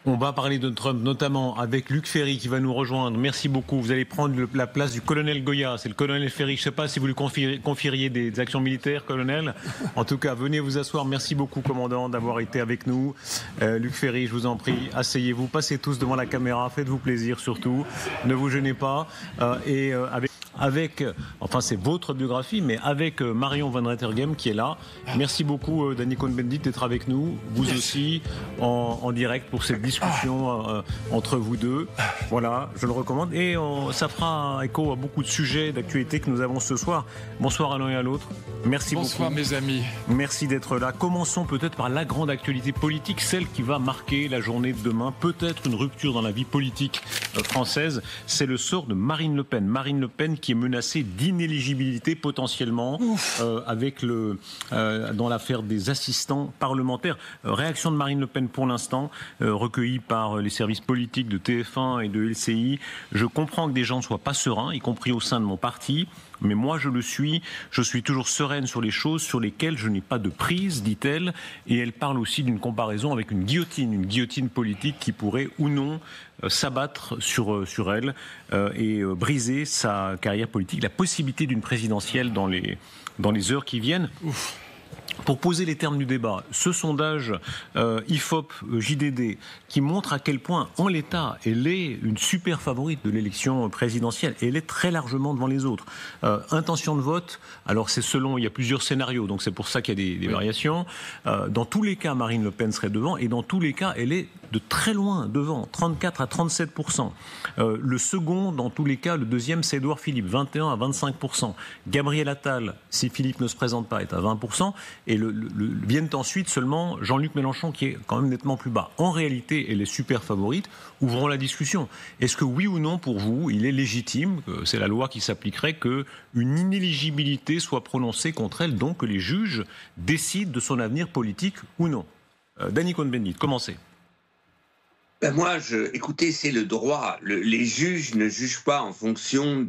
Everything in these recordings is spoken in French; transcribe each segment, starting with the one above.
On va parler de Trump, notamment avec Luc Ferry qui va nous rejoindre. Merci beaucoup. Vous allez prendre la place du colonel Goya. C'est le colonel Ferry. Je ne sais pas si vous lui confieriez des actions militaires, colonel. En tout cas, venez vous asseoir. Merci beaucoup, commandant, d'avoir été avec nous. Luc Ferry, je vous en prie, asseyez-vous. Passez tous devant la caméra. Faites-vous plaisir surtout. Ne vous gênez pas. Enfin c'est votre biographie, mais avec Marion Van Rettergem qui est là. Merci beaucoup Danny Cohn-Bendit d'être avec nous, vous aussi, en direct pour cette discussion entre vous deux. Voilà, je le recommande. Et ça fera écho à beaucoup de sujets d'actualité que nous avons ce soir. Bonsoir à l'un et à l'autre. Merci beaucoup. Bonsoir mes amis. Merci d'être là. Commençons peut-être par la grande actualité politique, celle qui va marquer la journée de demain. Peut-être une rupture dans la vie politique française. C'est le sort de Marine Le Pen. Marine Le Pen qui est menacée d'inéligibilité potentiellement dans l'affaire des assistants parlementaires. Réaction de Marine Le Pen pour l'instant, recueillie par les services politiques de TF1 et de LCI. Je comprends que des gens ne soient pas sereins, y compris au sein de mon parti. Mais moi, je le suis. Je suis toujours sereine sur les choses sur lesquelles je n'ai pas de prise, dit-elle. Et elle parle aussi d'une comparaison avec une guillotine politique qui pourrait ou non s'abattre sur elle et briser sa carrière politique. La possibilité d'une présidentielle dans les heures qui viennent. Ouf. Pour poser les termes du débat, ce sondage IFOP JDD qui montre à quel point, en l'état, elle est une super favorite de l'élection présidentielle et elle est très largement devant les autres. Intention de vote, alors c'est il y a plusieurs scénarios, donc c'est pour ça qu'il y a des variations. Dans tous les cas, Marine Le Pen serait devant et dans tous les cas, elle est de très loin devant, 34 à 37%. Le second, dans tous les cas, le deuxième, c'est Édouard Philippe, 21 à 25%. Gabriel Attal, si Philippe ne se présente pas, est à 20%. Et viennent ensuite seulement Jean-Luc Mélenchon, qui est quand même nettement plus bas. En réalité, elle est super favorite. Ouvrons la discussion. Est-ce que oui ou non, pour vous, il est légitime, c'est la loi qui s'appliquerait, qu'une inéligibilité soit prononcée contre elle, donc que les juges décident de son avenir politique ou non? Danny Cohn-Bendit, commencez. Écoutez, c'est le droit. Les juges ne jugent pas en fonction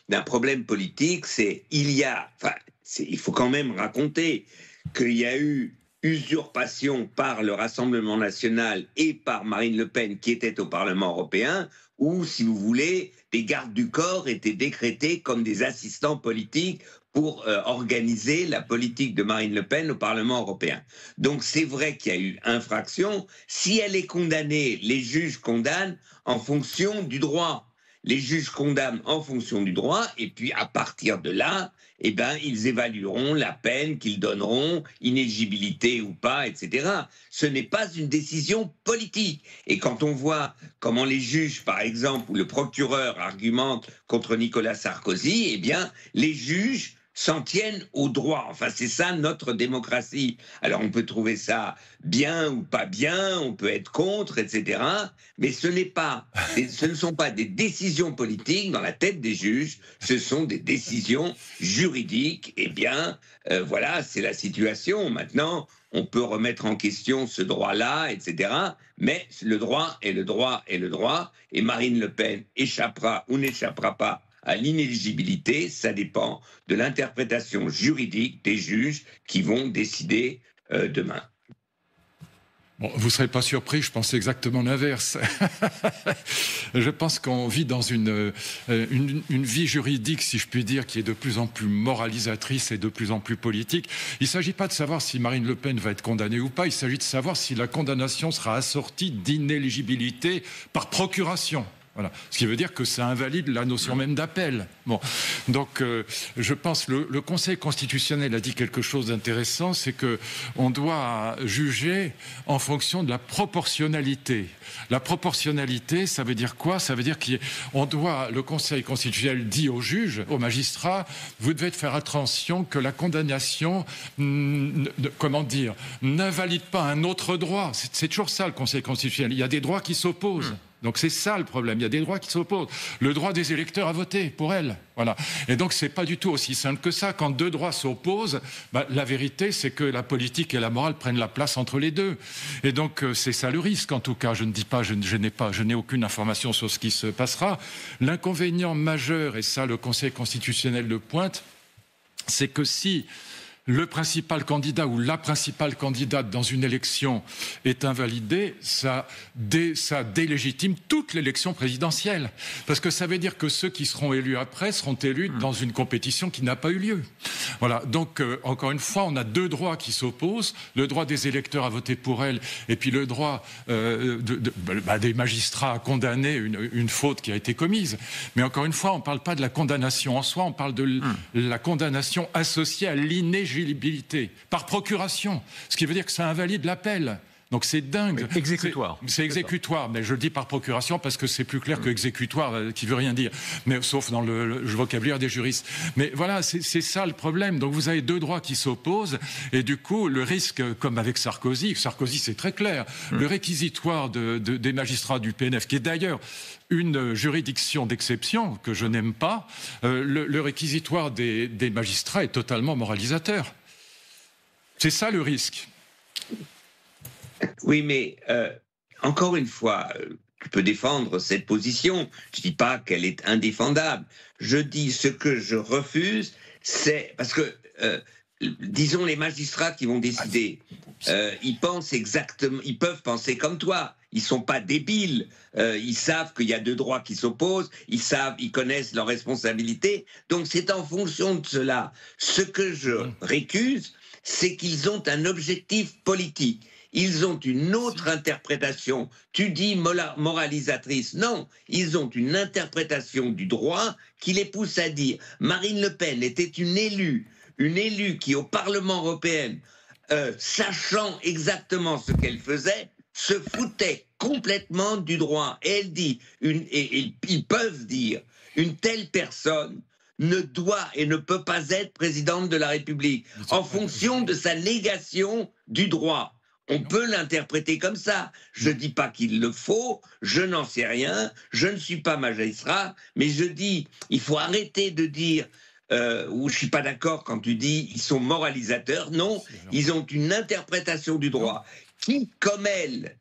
d'un problème politique. Il faut quand même raconter qu'il y a eu usurpation par le Rassemblement national et par Marine Le Pen qui était au Parlement européen, où, si vous voulez, des gardes du corps étaient décrétés comme des assistants politiques pour organiser la politique de Marine Le Pen au Parlement européen. Donc c'est vrai qu'il y a eu infraction. Si elle est condamnée, les juges condamnent en fonction du droit. Les juges condamnent en fonction du droit, et puis à partir de là, ils évalueront la peine qu'ils donneront, inéligibilité ou pas, etc. Ce n'est pas une décision politique. Et quand on voit comment les juges, par exemple, ou le procureur argumente contre Nicolas Sarkozy, les juges s'en tiennent au droit. Enfin, c'est ça notre démocratie. Alors, on peut trouver ça bien ou pas bien, on peut être contre, etc. Mais ce ne sont pas des décisions politiques dans la tête des juges, ce sont des décisions juridiques. Voilà, c'est la situation. Maintenant, on peut remettre en question ce droit-là, etc. Mais le droit est le droit est le droit. Et Marine Le Pen échappera ou n'échappera pas à l'inéligibilité, ça dépend de l'interprétation juridique des juges qui vont décider demain. Bon, vous ne serez pas surpris, je pense exactement l'inverse. Je pense qu'on vit dans une vie juridique, si je puis dire, qui est de plus en plus moralisatrice et de plus en plus politique. Il ne s'agit pas de savoir si Marine Le Pen va être condamnée ou pas, il s'agit de savoir si la condamnation sera assortie d'inéligibilité par procuration. Voilà. Ce qui veut dire que ça invalide la notion même d'appel. Bon. Donc, je pense que le Conseil constitutionnel a dit quelque chose d'intéressant, c'est qu'on doit juger en fonction de la proportionnalité. La proportionnalité, ça veut dire quoi? Ça veut dire le Conseil constitutionnel dit aux juges, aux magistrats, vous devez faire attention que la condamnation, n'invalide pas un autre droit. C'est toujours ça, le Conseil constitutionnel. Il y a des droits qui s'opposent. Donc c'est ça le problème, il y a des droits qui s'opposent. Le droit des électeurs à voter pour elle, voilà. Et donc c'est pas du tout aussi simple que ça. Quand deux droits s'opposent, la vérité c'est que la politique et la morale prennent la place entre les deux. Et donc c'est ça le risque en tout cas. Je ne dis pas, je n'ai aucune information sur ce qui se passera. L'inconvénient majeur, et ça le Conseil constitutionnel le pointe, c'est que si le principal candidat ou la principale candidate dans une élection est invalidé, ça délégitime toute l'élection présidentielle. Parce que ça veut dire que ceux qui seront élus après seront élus dans une compétition qui n'a pas eu lieu. Voilà. Donc, encore une fois, on a deux droits qui s'opposent. Le droit des électeurs à voter pour elle et puis le droit des magistrats à condamner une faute qui a été commise. Mais encore une fois, on ne parle pas de la condamnation en soi, on parle de la condamnation associée à l'inéligibilité par procuration, ce qui veut dire que ça invalide l'appel. Donc c'est dingue. Oui, exécutoire. C'est exécutoire, mais je le dis par procuration parce que c'est plus clair que exécutoire, qui veut rien dire, mais sauf dans le vocabulaire des juristes. Mais voilà, c'est ça le problème. Donc vous avez deux droits qui s'opposent, et du coup le risque, comme avec Sarkozy c'est très clair, le réquisitoire des magistrats du PNF, qui est d'ailleurs une juridiction d'exception que je n'aime pas, le réquisitoire des magistrats est totalement moralisateur. C'est ça le risque. Oui, mais encore une fois, tu peux défendre cette position. Je ne dis pas qu'elle est indéfendable. Je dis ce que je refuse, c'est parce que, disons, les magistrats qui vont décider, ils pensent exactement, ils peuvent penser comme toi. Ils ne sont pas débiles. Ils savent qu'il y a deux droits qui s'opposent. Ils connaissent leurs responsabilités. Donc c'est en fonction de cela. Ce que je récuse, c'est qu'ils ont un objectif politique. Ils ont une autre interprétation. Tu dis moralisatrice. Non, ils ont une interprétation du droit qui les pousse à dire Marine Le Pen était une élue qui au Parlement européen, sachant exactement ce qu'elle faisait, se foutait complètement du droit. Et elle dit, ils peuvent dire, une telle personne ne doit et ne peut pas être présidente de la République en fonction de sa négation du droit. On peut l'interpréter comme ça. Je ne dis pas qu'il le faut, je n'en sais rien, je ne suis pas magistrat, mais je dis, il faut arrêter de dire, ou je ne suis pas d'accord quand tu dis, ils sont moralisateurs. Non, ils ont une interprétation du droit qui, comme elle,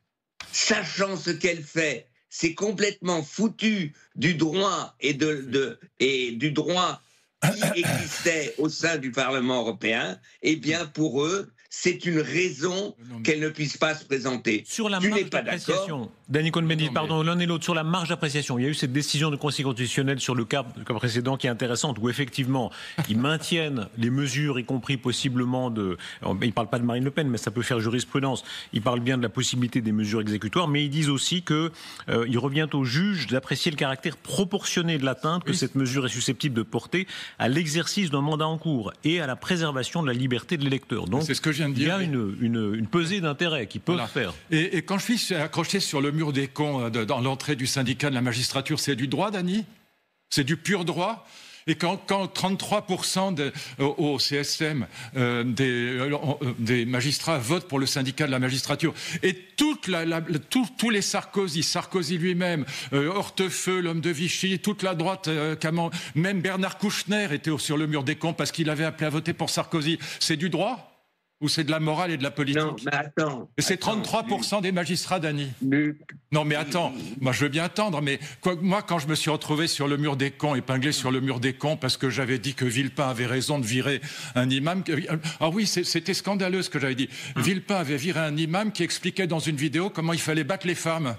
sachant ce qu'elle fait, c'est complètement foutu du droit et du droit qui existait au sein du Parlement européen, eh bien pour eux, c'est une raison qu'elle ne puisse pas se présenter. Sur la marge d'appréciation, Danny Cohn-Bendit, pardon, l'un et l'autre, sur la marge d'appréciation, il y a eu cette décision du Conseil constitutionnel sur le cas précédent qui est intéressante, où effectivement, ils maintiennent les mesures, y compris possiblement de... Ils ne parlent pas de Marine Le Pen, mais ça peut faire jurisprudence. Ils parlent bien de la possibilité des mesures exécutoires, mais ils disent aussi qu'il revient au juge d'apprécier le caractère proportionné de l'atteinte que cette mesure est susceptible de porter à l'exercice d'un mandat en cours et à la préservation de la liberté de l'électeur. Donc, c'est ce que je viens de dire. Il y a une pesée d'intérêts qui peuvent faire. Et quand je suis accroché sur le mur des cons dans l'entrée du syndicat de la magistrature, c'est du droit, Dany ? C'est du pur droit ? Et quand 33% au CSM des magistrats votent pour le syndicat de la magistrature, et tous les Sarkozy lui-même, Hortefeux, l'homme de Vichy, toute la droite, même Bernard Kouchner était sur le mur des cons parce qu'il avait appelé à voter pour Sarkozy, c'est du droit ? Ou c'est de la morale et de la politique? Non, mais attends. Et c'est 33% des magistrats, Dany. Non, mais attends. Moi, je veux bien attendre, mais moi, quand je me suis retrouvé sur le mur des cons, épinglé sur le mur des cons, parce que j'avais dit que Villepin avait raison de virer un imam... Ah oui, c'était scandaleux ce que j'avais dit. Villepin avait viré un imam qui expliquait dans une vidéo comment il fallait battre les femmes.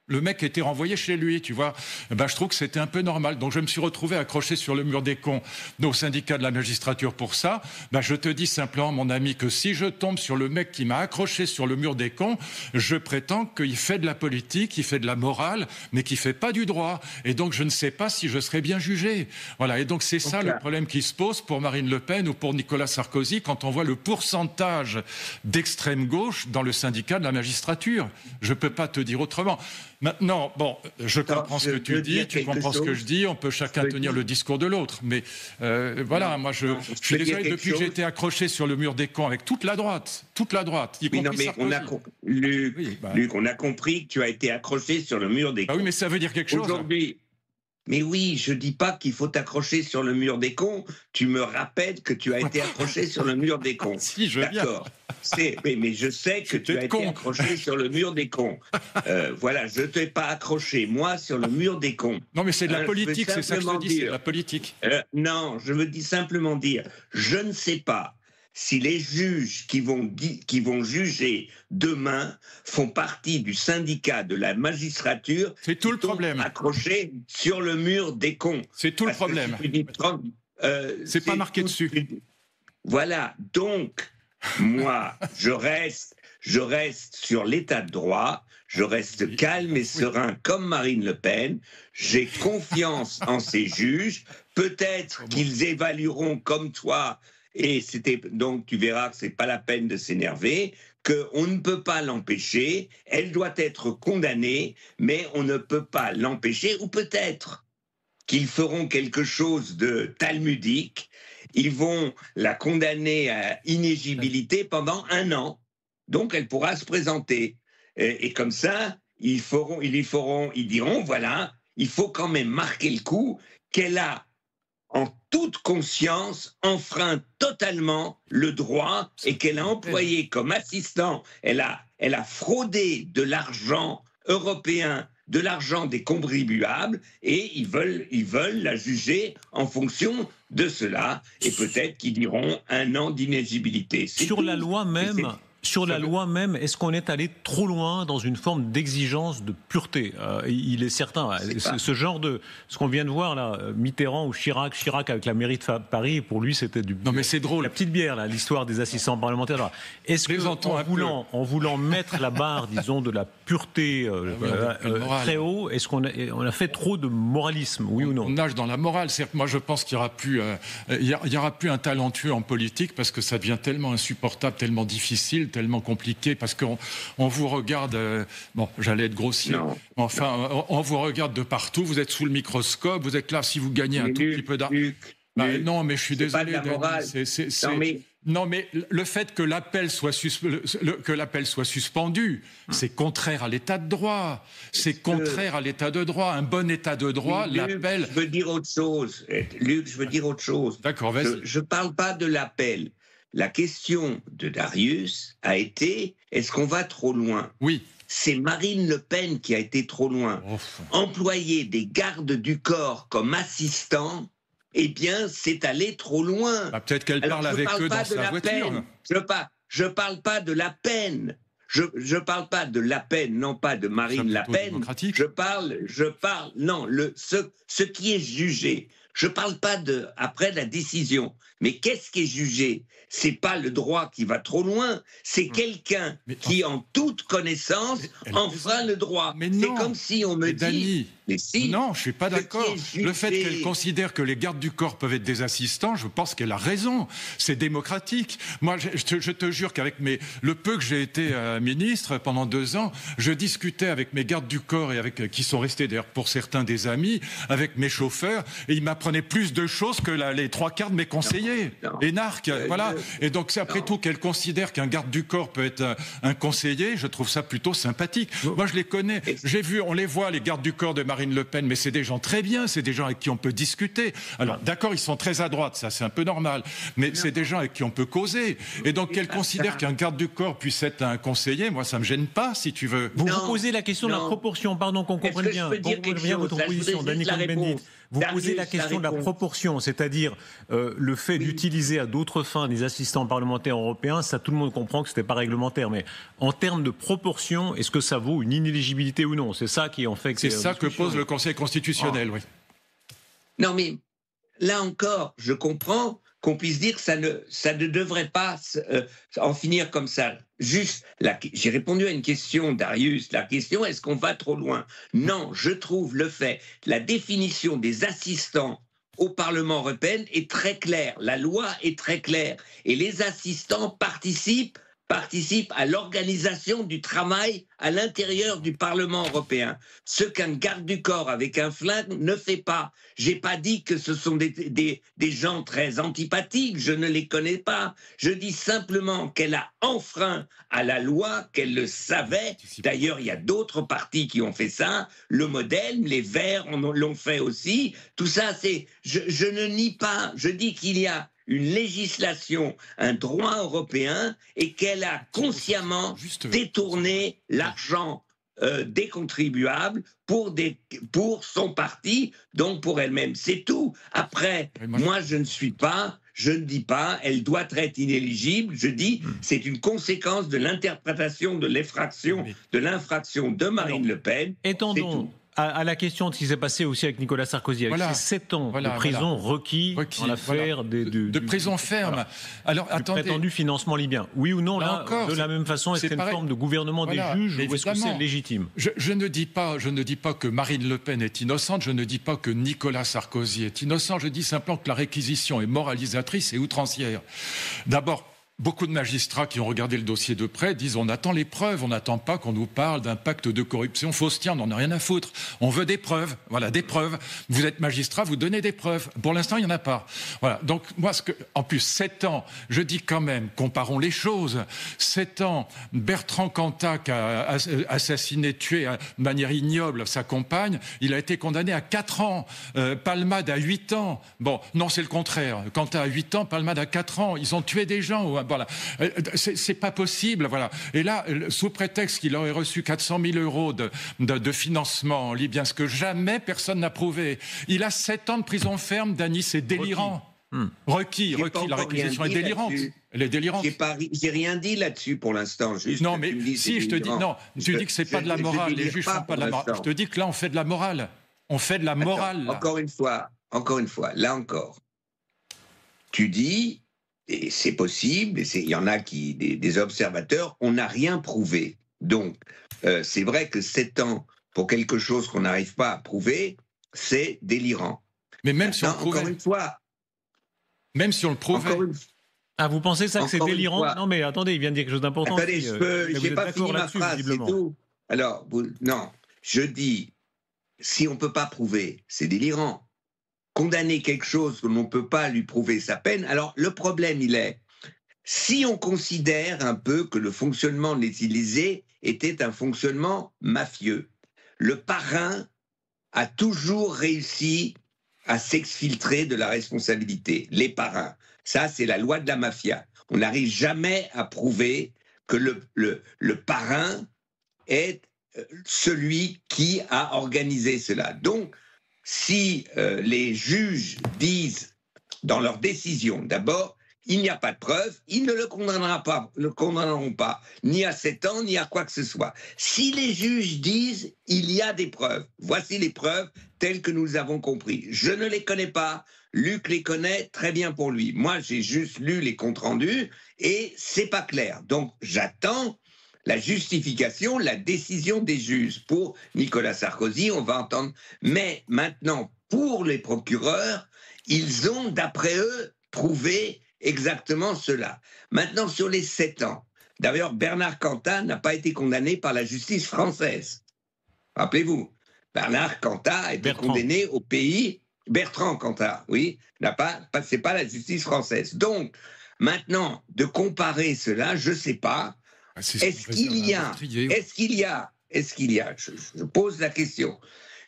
Le mec était renvoyé chez lui, tu vois. Je trouve que c'était un peu normal. Donc je me suis retrouvé accroché sur le mur des cons au syndicat de la magistrature pour ça. Je te dis simplement, mon ami, que si je tombe sur le mec qui m'a accroché sur le mur des cons, je prétends qu'il fait de la politique, il fait de la morale, mais qu'il fait pas du droit. Et donc je ne sais pas si je serai bien jugé. Voilà. Et donc c'est ça le problème qui se pose pour Marine Le Pen ou pour Nicolas Sarkozy quand on voit le pourcentage d'extrême gauche dans le syndicat de la magistrature. Je peux pas te dire autrement. Maintenant, bon, je comprends ce que tu dis, tu comprends ce que je dis, on peut chacun tenir le discours de l'autre. Mais voilà, moi je suis désolé, depuis que j'ai été accroché sur le mur des cons avec toute la droite, y compris Sarkozy. Luc, on a compris que tu as été accroché sur le mur des cons. Oui, mais ça veut dire quelque chose. Aujourd'hui. Mais oui, je dis pas qu'il faut t'accrocher sur le mur des cons. Tu me rappelles que tu as été accroché sur le mur des cons. Si, je veux bien. D'accord. Mais je sais que tu as été accroché sur le mur des cons. Voilà, je ne t'ai pas accroché, moi, sur le mur des cons. Non, mais c'est de la politique, c'est ça que je te dis, c'est de la politique. Non, je veux simplement dire, je ne sais pas si les juges qui vont juger demain font partie du syndicat de la magistrature. C'est tout le problème. Accrochés sur le mur des cons. C'est tout le problème. C'est pas marqué dessus. Voilà. Donc, moi, je reste sur l'état de droit. Je reste calme et serein comme Marine Le Pen. J'ai confiance en ces juges. Peut-être qu'ils évalueront comme toi. Et donc tu verras que c'est pas la peine de s'énerver, qu'on ne peut pas l'empêcher. Elle doit être condamnée, mais on ne peut pas l'empêcher. Ou peut-être qu'ils feront quelque chose de talmudique. Ils vont la condamner à inéligibilité pendant 1 an. Donc elle pourra se présenter. Et comme ça, ils diront, voilà, il faut quand même marquer le coup qu'elle a, en toute conscience, enfreint totalement le droit et qu'elle a employé comme assistant, elle a fraudé de l'argent européen, de l'argent des contribuables, et ils veulent la juger en fonction de cela, et peut-être qu'ils diront 1 an d'inéligibilité. Sur la loi même, est-ce qu'on est allé trop loin dans une forme d'exigence de pureté ? Il est certain, ce qu'on vient de voir là, Mitterrand ou Chirac avec la mairie de Paris, pour lui c'était non mais c'est drôle, la petite bière là, l'histoire des assistants parlementaires. Alors, est-ce que en voulant mettre la barre, disons, de la pureté très haut, est-ce qu'on a fait trop de moralisme, oui ou non ? On nage dans la morale. C'est-à-dire que moi je pense qu'il y aura plus un talentueux en politique parce que ça devient tellement insupportable, tellement difficile, tellement compliqué, parce qu'on vous regarde, j'allais être grossier, enfin, on vous regarde de partout, vous êtes sous le microscope, vous êtes là, si vous gagnez un tout petit peu d'argent. Non, mais je suis désolé. Non, mais le fait que l'appel soit suspendu, c'est contraire à l'état de droit. C'est contraire à l'état de droit. Un bon état de droit, l'appel... Je veux dire autre chose. Luc, je veux dire autre chose. D'accord, vas-y. Je ne parle pas de l'appel. La question de Darius a été, est-ce qu'on va trop loin ? Oui. C'est Marine Le Pen qui a été trop loin. Employer des gardes du corps comme assistants, eh bien, c'est aller trop loin. Peut-être qu'elle parle avec eux dans sa voiture. Je parle pas de la peine. Je parle pas de la peine, non pas de Marine Le Pen. Ce qui est jugé. Je parle pas après la décision. Mais qu'est-ce qui est jugé ? C'est pas le droit qui va trop loin, c'est quelqu'un qui, en toute connaissance, enfreint le droit. C'est comme si on me dit... Mais si, non, je suis pas d'accord. Le fait qu'elle considère que les gardes du corps peuvent être des assistants, je pense qu'elle a raison. C'est démocratique. Moi, je te jure qu'avec le peu que j'ai été ministre pendant 2 ans, je discutais avec mes gardes du corps et qui sont restés d'ailleurs pour certains des amis, avec mes chauffeurs, et ils m'apprenaient plus de choses que les 3/4 de mes conseillers. Énarques, voilà. Et donc c'est après tout qu'elle considère qu'un garde du corps peut être un conseiller. Je trouve ça plutôt sympathique. Moi, je les connais. On les voit, les gardes du corps de Marine Le Pen, mais c'est des gens très bien, c'est des gens avec qui on peut discuter. Alors d'accord, ils sont très à droite, ça c'est un peu normal, mais c'est des gens avec qui on peut causer. Et donc qu'elle considère qu'un garde du corps puisse être un conseiller, moi ça me gêne pas, si tu veux. Vous posez la question de la proportion, pardon, qu'on comprenne bien. Votre position, Danny Cohn-Bendit. Vous posez la question de la proportion, c'est-à-dire le fait d'utiliser à d'autres fins des assistants parlementaires européens, ça tout le monde comprend que c'était pas réglementaire, mais en termes de proportion, est-ce que ça vaut une inéligibilité ou non ? C'est ça qui en fait... C'est ça que pose le Conseil constitutionnel, oui. Non mais, là encore, je comprends qu'on puisse dire que ça ne devrait pas en finir comme ça. Juste, j'ai répondu à une question, Darius, la question, est-ce qu'on va trop loin ? Non, je trouve la définition des assistants au Parlement européen est très claire. La loi est très claire. Et les assistants participent à l'organisation du travail à l'intérieur du Parlement européen. Ce qu'un garde du corps avec un flingue ne fait pas. J'ai pas dit que ce sont des gens très antipathiques, je ne les connais pas. Je dis simplement qu'elle a enfreint à la loi, qu'elle le savait. D'ailleurs, il y a d'autres partis qui ont fait ça. Le Modem, les Verts l'ont fait aussi. Tout ça, je ne nie pas. Je dis qu'il y a une législation, un droit européen, et qu'elle a consciemment détourné l'argent des contribuables pour son parti, donc pour elle-même. C'est tout. Après, moi, je ne suis pas je ne dis pas, elle doit être inéligible, je dis, c'est une conséquence de l'interprétation de l'infraction de Marine Le Pen. Étendons à la question de ce qui s'est passé aussi avec Nicolas Sarkozy, avec ces 7 ans de prison requis dans l'affaire de prison ferme. Alors, attendez, prétendu financement libyen. Oui ou non, là encore, de la même façon, est-ce que c'est une forme de gouvernement des juges ou est-ce que c'est légitime? je ne dis pas que Marine Le Pen est innocente, je ne dis pas que Nicolas Sarkozy est innocent, je dis simplement que la réquisition est moralisatrice et outrancière. D'abord, beaucoup de magistrats qui ont regardé le dossier de près disent on attend les preuves, on n'attend pas qu'on nous parle d'un pacte de corruption faustien, on n'en a rien à foutre. On veut des preuves, voilà, des preuves. Vous êtes magistrat, vous donnez des preuves. Pour l'instant, il n'y en a pas. Voilà. Donc, moi, en plus, 7 ans, je dis quand même, comparons les choses. 7 ans, Bertrand Cantat a assassiné, tué de manière ignoble sa compagne, il a été condamné à 4 ans. Palmade à 8 ans. Bon, non, c'est le contraire. Cantat à 8 ans, Palmade à 4 ans. Ils ont tué des gens. Voilà, c'est pas possible. Voilà. Et là, sous prétexte qu'il aurait reçu 400 000 euros de financement libyen, ce que jamais personne n'a prouvé. Il a 7 ans de prison ferme, Dany, c'est délirant. Requis, la réquisition est délirante. Elle est délirante. J'ai rien dit là-dessus pour l'instant. Non, mais si je te dis, non, tu dis que c'est pas de la morale. Les juges font pas de la morale. Je te dis que là, on fait de la morale. On fait de la morale. Encore une fois, là encore, tu dis. Et c'est possible, il y en a des observateurs, on n'a rien prouvé. Donc, c'est vrai que 7 ans pour quelque chose qu'on n'arrive pas à prouver, c'est délirant. Mais même si on le prouvait. Encore une fois. Même si on le prouvait. Ah, vous pensez ça que c'est délirant? Non, mais attendez, il vient de dire quelque chose d'important. Attendez, j'ai pas fini ma phrase, c'est tout. Alors, non, je dis, si on ne peut pas prouver, c'est délirant. Condamner quelque chose que l'on ne peut pas lui prouver sa peine. Alors, le problème, il est, si on considère un peu que le fonctionnement de l'Élysée était un fonctionnement mafieux, le parrain a toujours réussi à s'exfiltrer de la responsabilité. Les parrains, ça, c'est la loi de la mafia. On n'arrive jamais à prouver que le parrain est celui qui a organisé cela. Donc, si les juges disent dans leur décision, d'abord, il n'y a pas de preuve, ils ne le condamneront pas, ni à 7 ans, ni à quoi que ce soit. Si les juges disent, il y a des preuves, voici les preuves telles que nous les avons compris. Je ne les connais pas, Luc les connaît, très bien pour lui. Moi, j'ai juste lu les comptes rendus et c'est pas clair. Donc, j'attends la justification, la décision des juges. Pour Nicolas Sarkozy, on va entendre. Mais maintenant, pour les procureurs, ils ont, d'après eux, prouvé exactement cela. Maintenant, sur les 7 ans, d'ailleurs, Bernard Cantat n'a pas été condamné par la justice française. Rappelez-vous, Bernard Cantat a été condamné au pays. Bertrand Cantat, oui, c'est pas la justice française. Donc, maintenant, de comparer cela, je ne sais pas. Est-ce qu'il y a, je pose la question,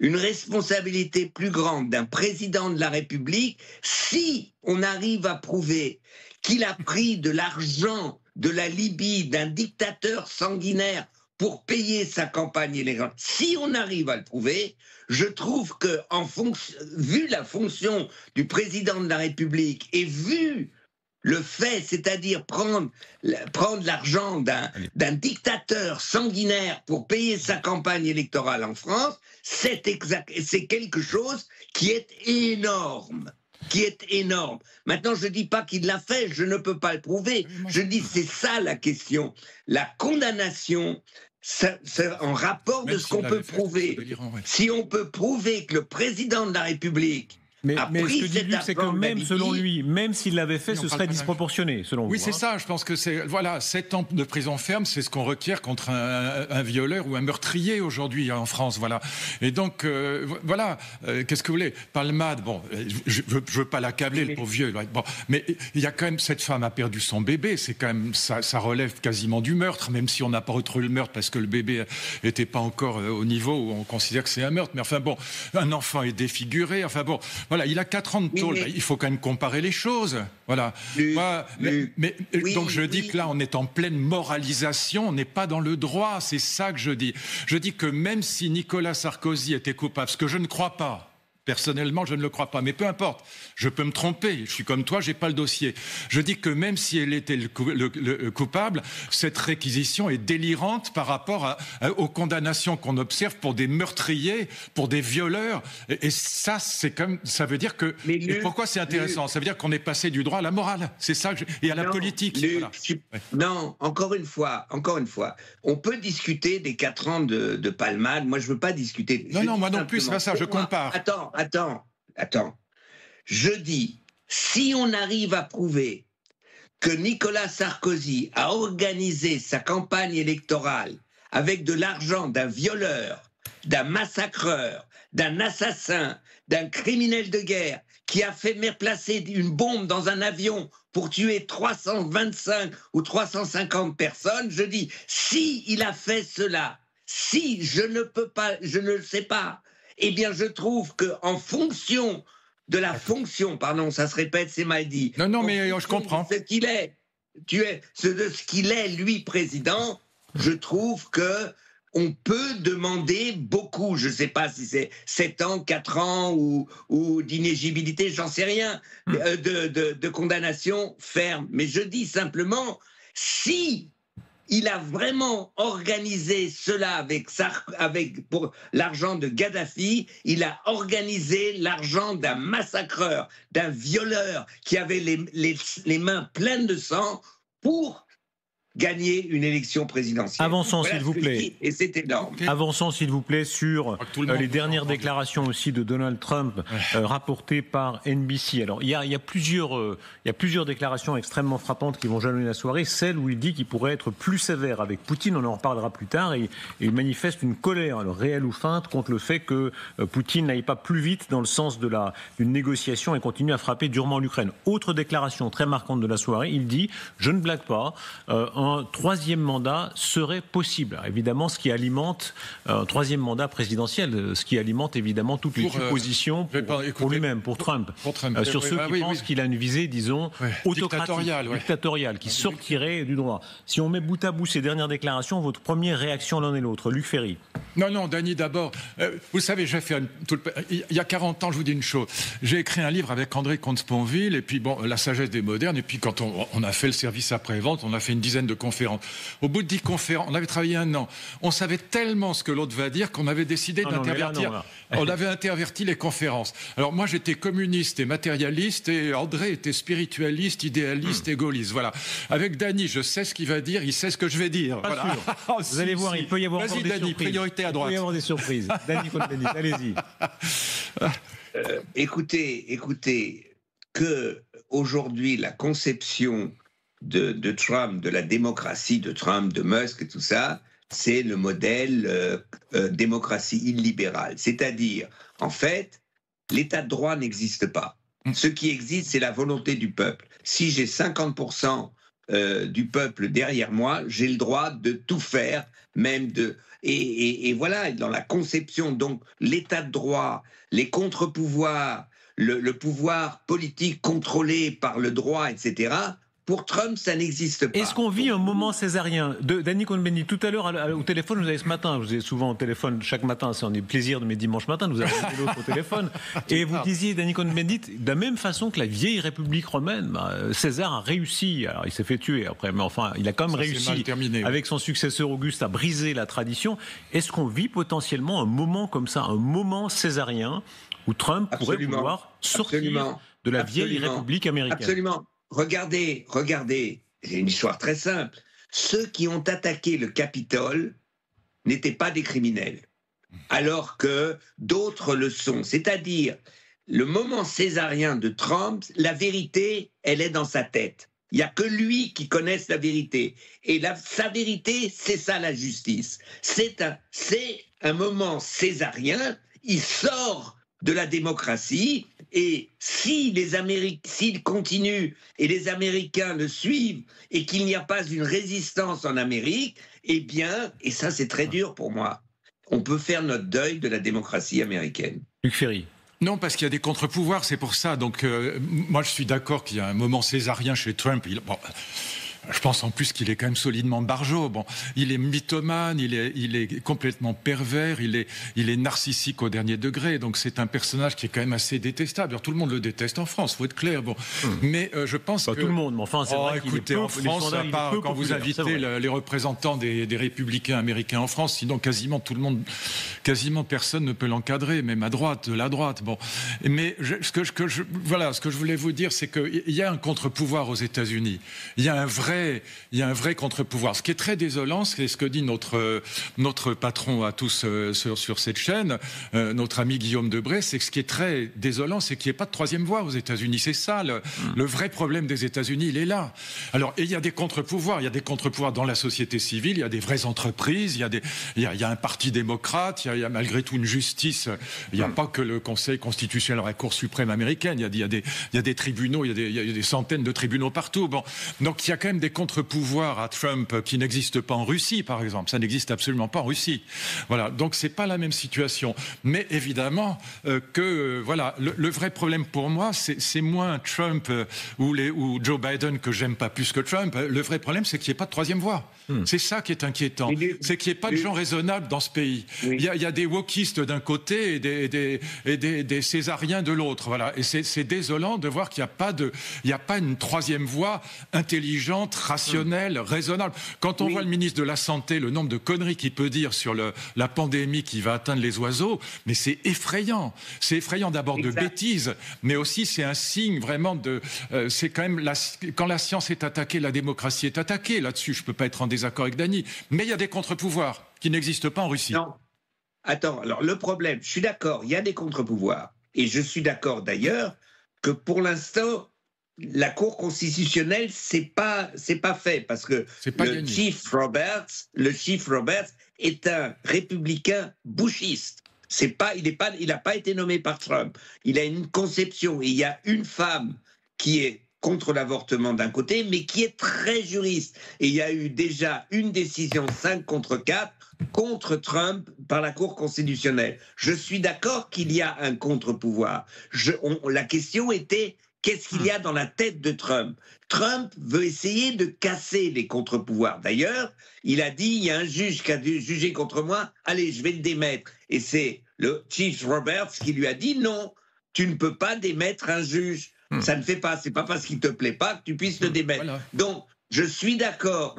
une responsabilité plus grande d'un président de la République si on arrive à prouver qu'il a pris de l'argent de la Libye, d'un dictateur sanguinaire pour payer sa campagne électorale? Si on arrive à le prouver, je trouve que, vu la fonction du président de la République et vu le fait, c'est-à-dire prendre l'argent d'un dictateur sanguinaire pour payer sa campagne électorale en France, c'est quelque chose qui est énorme. Maintenant, je ne dis pas qu'il l'a fait, je ne peux pas le prouver. Je dis c'est ça la question. La condamnation, c'est en rapport de ce qu'on peut prouver. Si on peut prouver que le président de la République Mais ce que dit Luc, c'est que même selon lui, même s'il l'avait fait, ce serait disproportionné, selon vous. Oui, c'est ça. Je pense que 7 ans de prison ferme, c'est ce qu'on requiert contre un violeur ou un meurtrier aujourd'hui en France. Voilà. Et donc, qu'est-ce que vous voulez? Palmade, bon, je veux pas l'accabler, le pauvre vieux. Bon, mais il y a quand même, cette femme a perdu son bébé. C'est quand même, ça relève quasiment du meurtre, même si on n'a pas retrouvé le meurtre parce que le bébé n'était pas encore au niveau où on considère que c'est un meurtre. Mais enfin bon, un enfant est défiguré. Enfin bon. Voilà, il a 4 ans de tôle. Il faut quand même comparer les choses. Voilà. Donc je dis que là, on est en pleine moralisation, on n'est pas dans le droit. C'est ça que je dis. Je dis que même si Nicolas Sarkozy était coupable, ce que je ne crois pas, Personnellement, je ne le crois pas, mais peu importe. Je peux me tromper. Je suis comme toi, j'ai pas le dossier. Je dis que même si elle était le coupable, cette réquisition est délirante par rapport aux condamnations qu'on observe pour des meurtriers, pour des violeurs. Et ça, ça veut dire que. Et pourquoi c'est intéressant ? Ça veut dire qu'on est passé du droit à la morale. C'est ça et à la politique. Voilà. Non, encore une fois, on peut discuter des 4 ans de palmade. Moi, je veux pas discuter. Non, moi non plus, c'est pas ça. Je compare. Attends. Je dis, si on arrive à prouver que Nicolas Sarkozy a organisé sa campagne électorale avec de l'argent d'un violeur, d'un massacreur, d'un assassin, d'un criminel de guerre qui a fait placer une bombe dans un avion pour tuer 325 ou 350 personnes, je dis, si il a fait cela, si je ne le sais pas, eh bien, je trouve qu'en fonction de la fonction, pardon, ça se répète, c'est mal dit. Non, mais je comprends. De ce qu'il est, lui, président, je trouve que on peut demander beaucoup. Je ne sais pas si c'est 7 ans, 4 ans ou d'inéligibilité, j'en sais rien, de condamnation ferme. Mais je dis simplement, si il a vraiment organisé cela pour l'argent de Kadhafi. Il a organisé l'argent d'un massacreur, d'un violeur qui avait les mains pleines de sang pour gagner une élection présidentielle. Avançons, voilà s'il vous plaît. Et c'est énorme. Okay. Avançons, s'il vous plaît, sur les dernières déclarations aussi de Donald Trump rapportées par NBC. Alors, il y a plusieurs déclarations extrêmement frappantes qui vont jalonner la soirée. Celle où il dit qu'il pourrait être plus sévère avec Poutine, on en reparlera plus tard, et il manifeste une colère, alors réelle ou feinte, contre le fait que Poutine n'aille pas plus vite dans le sens d'une négociation et continue à frapper durement l'Ukraine. Autre déclaration très marquante de la soirée, il dit, je ne blague pas, un 3e mandat serait possible. Alors, évidemment, ce qui alimente un 3e mandat présidentiel, ce qui alimente évidemment toutes les suppositions pour lui-même, pour Trump. Sur ceux qui pensent qu'il a une visée, disons, autocratique, dictatoriale, qui sortirait du droit. Si on met bout à bout ces dernières déclarations, votre première réaction l'un et l'autre. Luc Ferry. Non, Dany, d'abord, vous savez, il y a 40 ans, je vous dis une chose, j'ai écrit un livre avec André Comte-Sponville, et puis bon, La sagesse des modernes, et puis quand on a fait le service après-vente, on a fait une dizaine de conférences. Au bout de 10 conférences, on avait travaillé 1 an, on savait tellement ce que l'autre va dire qu'on avait décidé d'intervertir. On avait interverti les conférences. Alors moi, j'étais communiste et matérialiste, et André était spiritualiste, idéaliste et gaulliste. Voilà. Avec Dany, je sais ce qu'il va dire, il sait ce que je vais dire. Voilà. Vous allez voir, il peut y avoir encore des surprises. Priorité à droite. Il peut y avoir des surprises. Dany Cohn-Bendit, allez-y. Écoutez, que aujourd'hui la conception de Trump, de la démocratie de Trump, de Musk et tout ça, c'est le modèle démocratie illibérale. C'est-à-dire, en fait, l'état de droit n'existe pas. Ce qui existe, c'est la volonté du peuple. Si j'ai 50% du peuple derrière moi, j'ai le droit de tout faire, même de... Et voilà, dans la conception, donc, l'état de droit, les contre-pouvoirs, le pouvoir politique contrôlé par le droit, etc., pour Trump, ça n'existe pas. Est-ce qu'on vit un moment césarien Dany Cohn-Bendit, tout à l'heure, au téléphone, vous avez ce matin, vous avez souvent au téléphone chaque matin, c'est un des plaisirs de mes dimanches matins, nous avons l'autre au téléphone, et vous disiez, Dany Cohn-Bendit, de la même façon que la vieille République romaine, César a réussi, alors il s'est fait tuer après, mais enfin, il a quand même réussi, avec son successeur Auguste, à briser la tradition. Est-ce qu'on vit potentiellement un moment comme ça, un moment césarien, où Trump pourrait vouloir sortir de la vieille République américaine? Absolument. Regardez, j'ai une histoire très simple. Ceux qui ont attaqué le Capitole n'étaient pas des criminels, alors que d'autres le sont. C'est-à-dire, le moment césarien de Trump, la vérité, elle est dans sa tête. Il n'y a que lui qui connaisse la vérité. Et sa vérité, c'est ça la justice. C'est un moment césarien, il sort de la démocratie, et s'il continue et les Américains le suivent et qu'il n'y a pas une résistance en Amérique, eh bien, et ça c'est très dur pour moi, on peut faire notre deuil de la démocratie américaine. Luc Ferry. Non, parce qu'il y a des contre-pouvoirs, c'est pour ça. Donc moi je suis d'accord qu'il y a un moment césarien chez Trump. Je pense en plus qu'il est quand même solidement barjot. Bon, il est mythomane, il est complètement pervers, il est narcissique au dernier degré. Donc c'est un personnage qui est quand même assez détestable. Alors, tout le monde le déteste en France, faut être clair. Bon, mais je pense pas que tout le monde. Mais enfin, c'est vrai écoutez, en France, à part quand vous invitez les représentants des républicains américains en France, sinon quasiment tout le monde, quasiment personne ne peut l'encadrer, même à droite, de la droite. Bon, mais ce que je voulais vous dire, c'est qu'il y a un contre-pouvoir aux États-Unis. Il y a un vrai contre-pouvoir. Ce qui est très désolant, c'est ce que dit notre patron à tous sur cette chaîne, notre ami Guillaume Debré, c'est que ce qui est très désolant, c'est qu'il n'y ait pas de troisième voie aux États-Unis. C'est ça, le vrai problème des États-Unis, il est là. Alors, et il y a des contre-pouvoirs. Il y a des contre-pouvoirs dans la société civile, il y a des vraies entreprises, il y a un parti démocrate, il y a malgré tout une justice. Il n'y a pas que le Conseil constitutionnel, la Cour suprême américaine. Il y a des tribunaux, il y a des centaines de tribunaux partout. Bon, donc il y a quand même des contre-pouvoirs à Trump qui n'existent pas en Russie, par exemple. Ça n'existe absolument pas en Russie. Voilà. Donc c'est pas la même situation. Mais évidemment voilà, le vrai problème pour moi, c'est moins Trump ou Joe Biden que j'aime pas plus que Trump. Le vrai problème, c'est qu'il n'y ait pas de troisième voie. C'est ça qui est inquiétant. C'est qu'il n'y ait pas de gens raisonnables dans ce pays. Oui. Il y a des wokistes d'un côté et des césariens de l'autre. Voilà. Et c'est désolant de voir qu'il n'y a pas une troisième voie intelligente, rationnelle, raisonnable. Quand on voit le ministre de la Santé, le nombre de conneries qu'il peut dire sur la pandémie qui va atteindre les oiseaux, mais c'est effrayant. C'est effrayant d'abord de bêtises, mais aussi c'est un signe vraiment c'est quand même quand la science est attaquée, la démocratie est attaquée. Là-dessus, je ne peux pas être en désaccord avec Dany. Mais il y a des contre-pouvoirs qui n'existent pas en Russie. Non. Attends, alors le problème, je suis d'accord, il y a des contre-pouvoirs. Et je suis d'accord d'ailleurs que pour l'instant, la Cour constitutionnelle, c'est pas fait parce que le Chief Roberts est un républicain bushiste. Il n'a pas été nommé par Trump. Il a une conception et il y a une femme qui est contre l'avortement d'un côté, mais qui est très juriste. Et il y a eu déjà une décision 5-4 contre Trump par la Cour constitutionnelle. Je suis d'accord qu'il y a un contre-pouvoir. La question était, qu'est-ce qu'il y a dans la tête de Trump ? Trump veut essayer de casser les contre-pouvoirs. D'ailleurs, il a dit, il y a un juge qui a dû juger contre moi, allez, je vais le démettre. Et c'est le Chief Roberts qui lui a dit, non, tu ne peux pas démettre un juge. Ça ne fait pas, c'est pas parce qu'il te plaît pas que tu puisses le démettre. Voilà. Donc, je suis d'accord.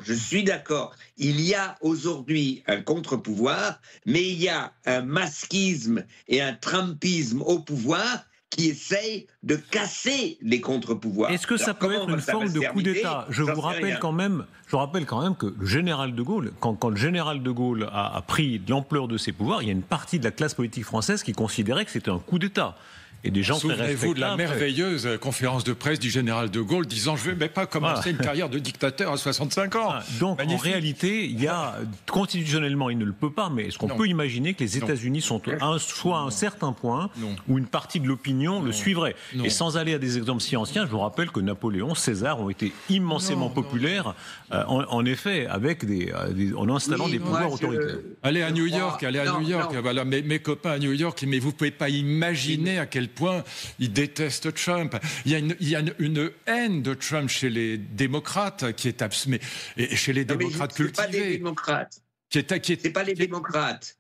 Il y a aujourd'hui un contre-pouvoir, mais il y a un masquisme et un trumpisme au pouvoir qui essaye de casser les contre-pouvoirs. Est-ce que ça peut être une forme de coup d'État ? Je rappelle quand même que le général de Gaulle, quand le général de Gaulle a pris l'ampleur de ses pouvoirs, il y a une partie de la classe politique française qui considérait que c'était un coup d'État. Et des gens Souvenez-vous de la merveilleuse conférence de presse du général de Gaulle disant « Je ne vais pas commencer une carrière de dictateur à 65 ans ». Donc, magnifique. En réalité, il y a, constitutionnellement, il ne le peut pas, mais est-ce qu'on peut imaginer que les États-Unis sont soit à un certain point où une partie de l'opinion le suivrait ? Et sans aller à des exemples si anciens, je vous rappelle que Napoléon, César ont été immensément populaires, en effet, en installant des pouvoirs autoritaires. Allez à New York. Voilà, mes copains à New York, mais vous ne pouvez pas imaginer à quel point ils détestent Trump. Il y a une haine de Trump chez les démocrates qui est et chez les démocrates cultivés. C'est pas les démocrates. C'est pas les démocrates.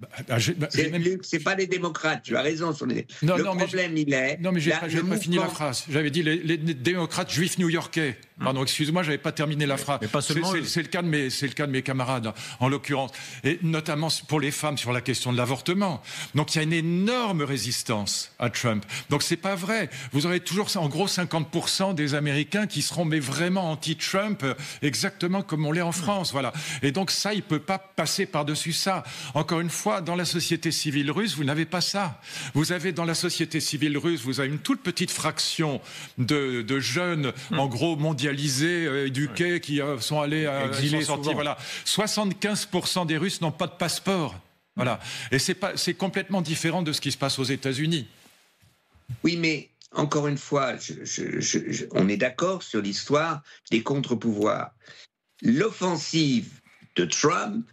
C'est pas les démocrates. Tu as raison sur les. Le problème, il est. Non, mais j'ai pas fini la phrase. J'avais dit les démocrates juifs new-yorkais. Pardon, excuse-moi, j'avais pas terminé la phrase. Mais pas seulement. C'est le cas de mes camarades, en l'occurrence, et notamment pour les femmes sur la question de l'avortement. Donc il y a une énorme résistance à Trump. Donc c'est pas vrai. Vous aurez toujours en gros 50% des Américains qui seront vraiment anti-Trump, exactement comme on l'est en France. Voilà. Et donc ça, il peut pas passer par-dessus ça. Encore une fois, dans la société civile russe, vous n'avez pas ça. Vous avez dans la société civile russe, vous avez une toute petite fraction de jeunes, en gros mondialisés, éduqués, qui sont allés exilés, sortis. Voilà. 75% des Russes n'ont pas de passeport. Voilà. Et c'est complètement différent de ce qui se passe aux États-Unis. Oui, mais encore une fois, on est d'accord sur l'histoire des contre-pouvoirs. L'offensive de Trump,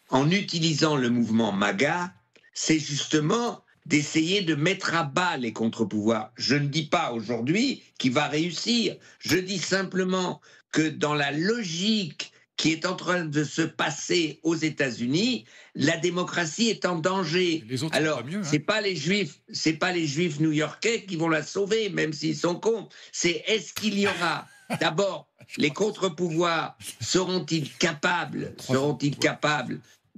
en utilisant le mouvement MAGA, c'est justement d'essayer de mettre à bas les contre-pouvoirs. Je ne dis pas aujourd'hui qu'il va réussir. Je dis simplement que dans la logique qui est en train de se passer aux États-Unis, la démocratie est en danger. Alors, c'est pas les Juifs new-yorkais qui vont la sauver, même s'ils sont contre. C'est est-ce qu'il y aura d'abord les contre-pouvoirs seront-ils capables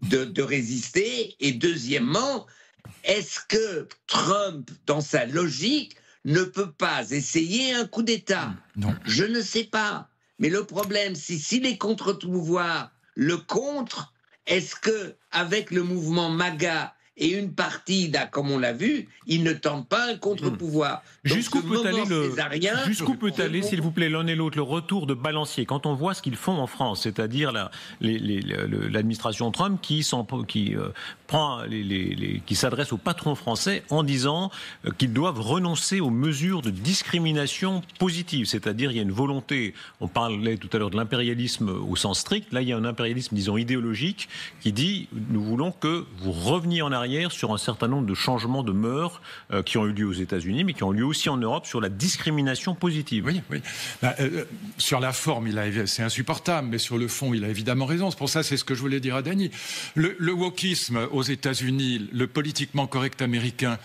de résister? Et deuxièmement, est-ce que Trump, dans sa logique, ne peut pas essayer un coup d'État? Non. Je ne sais pas. Mais le problème, c'est si les contre-pouvoirs le contre, est-ce que avec le mouvement MAGA et une partie, comme on l'a vu, ils ne tentent pas un contre-pouvoir. Jusqu'où peut aller, s'il vous plaît, l'un et l'autre, le retour de balancier? Quand on voit ce qu'ils font en France, c'est-à-dire l'administration Trump qui s'adresse aux patrons français en disant qu'ils doivent renoncer aux mesures de discrimination positive. C'est-à-dire, il y a une volonté, on parlait tout à l'heure de l'impérialisme au sens strict, là il y a un impérialisme, disons, idéologique, qui dit, nous voulons que vous reveniez en arrière sur un certain nombre de changements de mœurs qui ont eu lieu aux États-Unis, mais qui ont lieu aussi en Europe sur la discrimination positive. Oui. Sur la forme, c'est insupportable, mais sur le fond, il a évidemment raison. C'est pour ça, c'est ce que je voulais dire à Dany. Le wokisme aux États-Unis, le politiquement correct américain,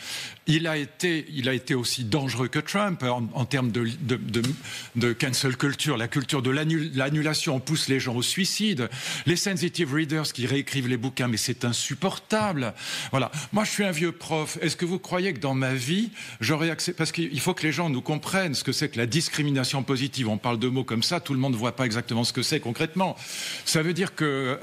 il a été aussi dangereux que Trump en termes de cancel culture, la culture de l'annulation. On pousse les gens au suicide. Les sensitive readers qui réécrivent les bouquins, mais c'est insupportable. Voilà. Moi, je suis un vieux prof. Est-ce que vous croyez que dans ma vie, j'aurais accepté... Parce qu'il faut que les gens nous comprennent ce que c'est que la discrimination positive. On parle de mots comme ça, tout le monde ne voit pas exactement ce que c'est concrètement. Ça veut dire que,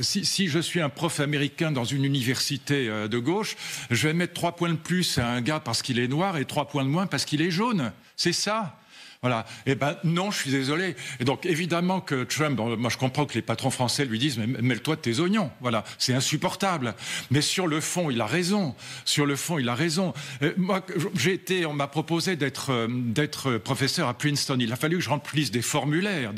si je suis un prof américain dans une université de gauche, je vais mettre 3 points de plus à un gars parce qu'il est noir et 3 points de moins parce qu'il est jaune. C'est ça. Voilà. Eh ben non, je suis désolé. Et donc évidemment que Trump, moi je comprends que les patrons français lui disent mais mêle-toi de tes oignons. Voilà, c'est insupportable. Mais sur le fond, il a raison. Moi, on m'a proposé d'être professeur à Princeton. Il a fallu que je remplisse des formulaires,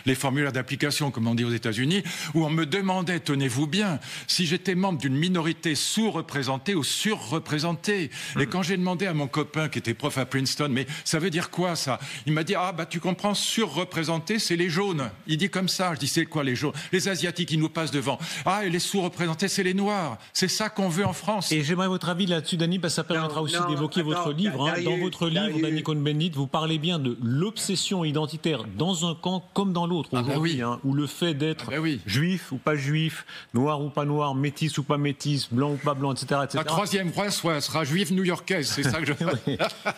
les formulaires d'application, comme on dit aux États-Unis, où on me demandait, tenez-vous bien, si j'étais membre d'une minorité sous-représentée ou surreprésentée. Et quand j'ai demandé à mon copain qui était prof à Princeton, mais ça veut dire quoi ça? Il m'a dit, tu comprends, surreprésenté, c'est les jaunes. Il dit comme ça. Je dis, c'est quoi les jaunes? Les Asiatiques, ils nous passent devant. Et les sous-représentés, c'est les Noirs. C'est ça qu'on veut en France. Et j'aimerais votre avis là-dessus, Dany, parce que ça permettra aussi d'évoquer votre livre. Dans votre livre, Danny Cohn-Bendit, vous parlez bien de l'obsession identitaire dans un camp comme dans l'autre aujourd'hui, où le fait d'être juif ou pas juif, noir ou pas noir, métis ou pas métis, blanc ou pas blanc, etc. La troisième phrase sera juive new-yorkaise, c'est ça que je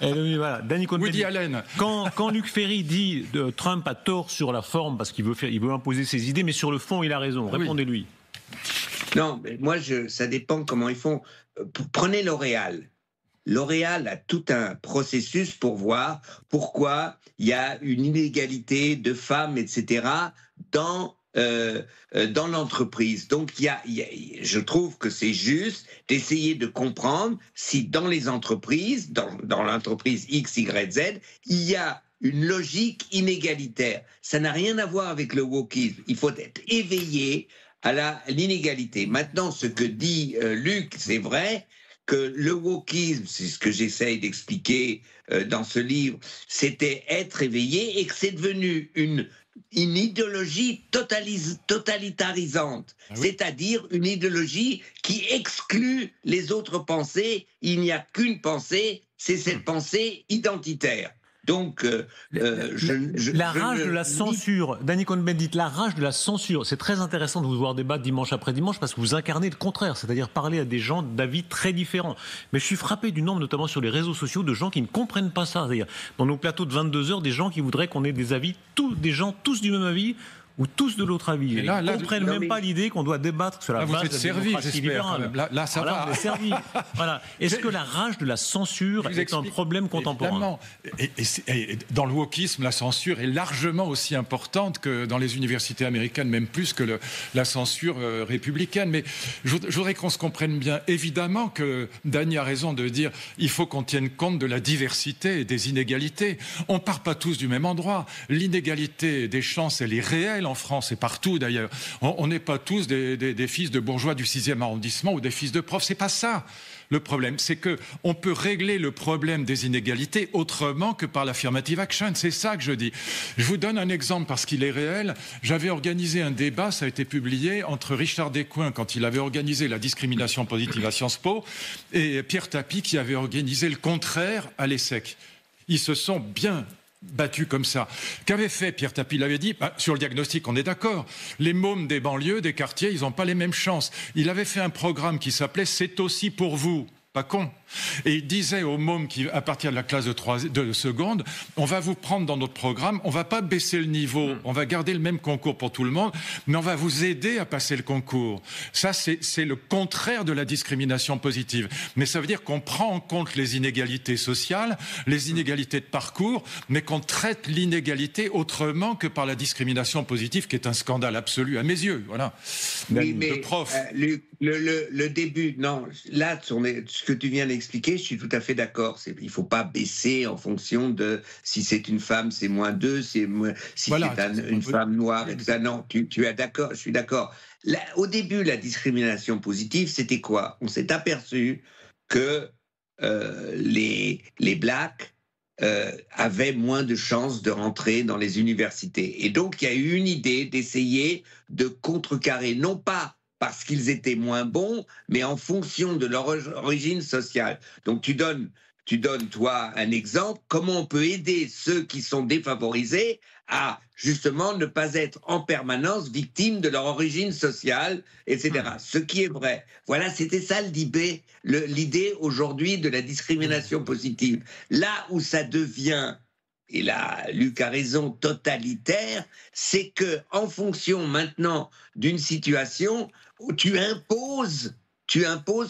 Et voilà, Danny Cohn-Bendit. Woody Allen. Quand Luc Ferry dit Trump a tort sur la forme parce qu'il veut imposer ses idées, mais sur le fond, il a raison. Répondez-lui. Non, mais moi, ça dépend comment ils font. Prenez L'Oréal. L'Oréal a tout un processus pour voir pourquoi il y a une inégalité de femmes, etc., dans l'entreprise. Donc, je trouve que c'est juste d'essayer de comprendre si dans les entreprises, dans l'entreprise X, Y, Z, il y a une logique inégalitaire. Ça n'a rien à voir avec le wokisme. Il faut être éveillé à l'inégalité. Maintenant, ce que dit Luc, c'est vrai que le wokisme, c'est ce que j'essaye d'expliquer dans ce livre, c'était être éveillé et que c'est devenu une idéologie totalitarisante, c'est-à-dire une idéologie qui exclut les autres pensées. Il n'y a qu'une pensée, c'est cette pensée identitaire. Donc, la rage de la censure, Danny Cohn-Bendit, la rage de la censure, c'est très intéressant de vous voir débattre dimanche après dimanche parce que vous incarnez le contraire, c'est-à-dire parler à des gens d'avis très différents. Mais je suis frappé du nombre, notamment sur les réseaux sociaux, de gens qui ne comprennent pas ça. C'est-à-dire, dans nos plateaux de 22 heures, des gens qui voudraient qu'on ait des avis, des gens tous du même avis, ou tous de l'autre avis. Ils ne comprennent même pas l'idée qu'on doit débattre sur la base de la démocratie libérale. Là, ça va. Vous êtes servi. Voilà. Est-ce que la rage de la censure est un problème contemporain? Et dans le wokisme, la censure est largement aussi importante que dans les universités américaines, même plus que la censure républicaine. Mais je voudrais qu'on se comprenne bien. Évidemment que Dany a raison de dire il faut qu'on tienne compte de la diversité et des inégalités. On ne part pas tous du même endroit. L'inégalité des chances, elle est réelle. réel en France et partout d'ailleurs. On n'est pas tous des fils de bourgeois du 6e arrondissement ou des fils de profs. C'est pas ça. Le problème, c'est qu'on peut régler le problème des inégalités autrement que par l'affirmative action. C'est ça que je dis. Je vous donne un exemple parce qu'il est réel. J'avais organisé un débat, ça a été publié, entre Richard Descoings, quand il avait organisé la discrimination positive à Sciences Po, et Pierre Tapie, qui avait organisé le contraire à l'ESSEC. Ils se sont bien battu comme ça. Qu'avait fait Pierre Tapie? Il avait dit, sur le diagnostic, on est d'accord, les mômes des banlieues, des quartiers, ils n'ont pas les mêmes chances. Il avait fait un programme qui s'appelait « C'est aussi pour vous ». Pas con. Et il disait aux mômes qui, à partir de la classe de seconde, on va vous prendre dans notre programme, on va pas baisser le niveau, on va garder le même concours pour tout le monde, mais on va vous aider à passer le concours. Ça, c'est le contraire de la discrimination positive. Mais ça veut dire qu'on prend en compte les inégalités sociales, les inégalités de parcours, mais qu'on traite l'inégalité autrement que par la discrimination positive, qui est un scandale absolu à mes yeux. Voilà. Oui, mais le prof. Luc, le début, non, là, ce que tu viens d'expliquer, je suis tout à fait d'accord. Il ne faut pas baisser en fonction de si c'est une femme, c'est -2, si voilà, c'est une femme noire, et tout ça. Non, tu es d'accord, je suis d'accord. Là, au début, la discrimination positive, c'était quoi? On s'est aperçu que les blacks avaient moins de chances de rentrer dans les universités. Et donc, il y a eu une idée d'essayer de contrecarrer, non pas parce qu'ils étaient moins bons, mais en fonction de leur origine sociale. Donc tu donnes, toi, un exemple, comment on peut aider ceux qui sont défavorisés à, justement, ne pas être en permanence victimes de leur origine sociale, etc. Ce qui est vrai. Voilà, c'était ça l'idée aujourd'hui de la discrimination positive. Là où ça devient, et là, Luc a raison, totalitaire, c'est que en fonction maintenant d'une situation, tu imposes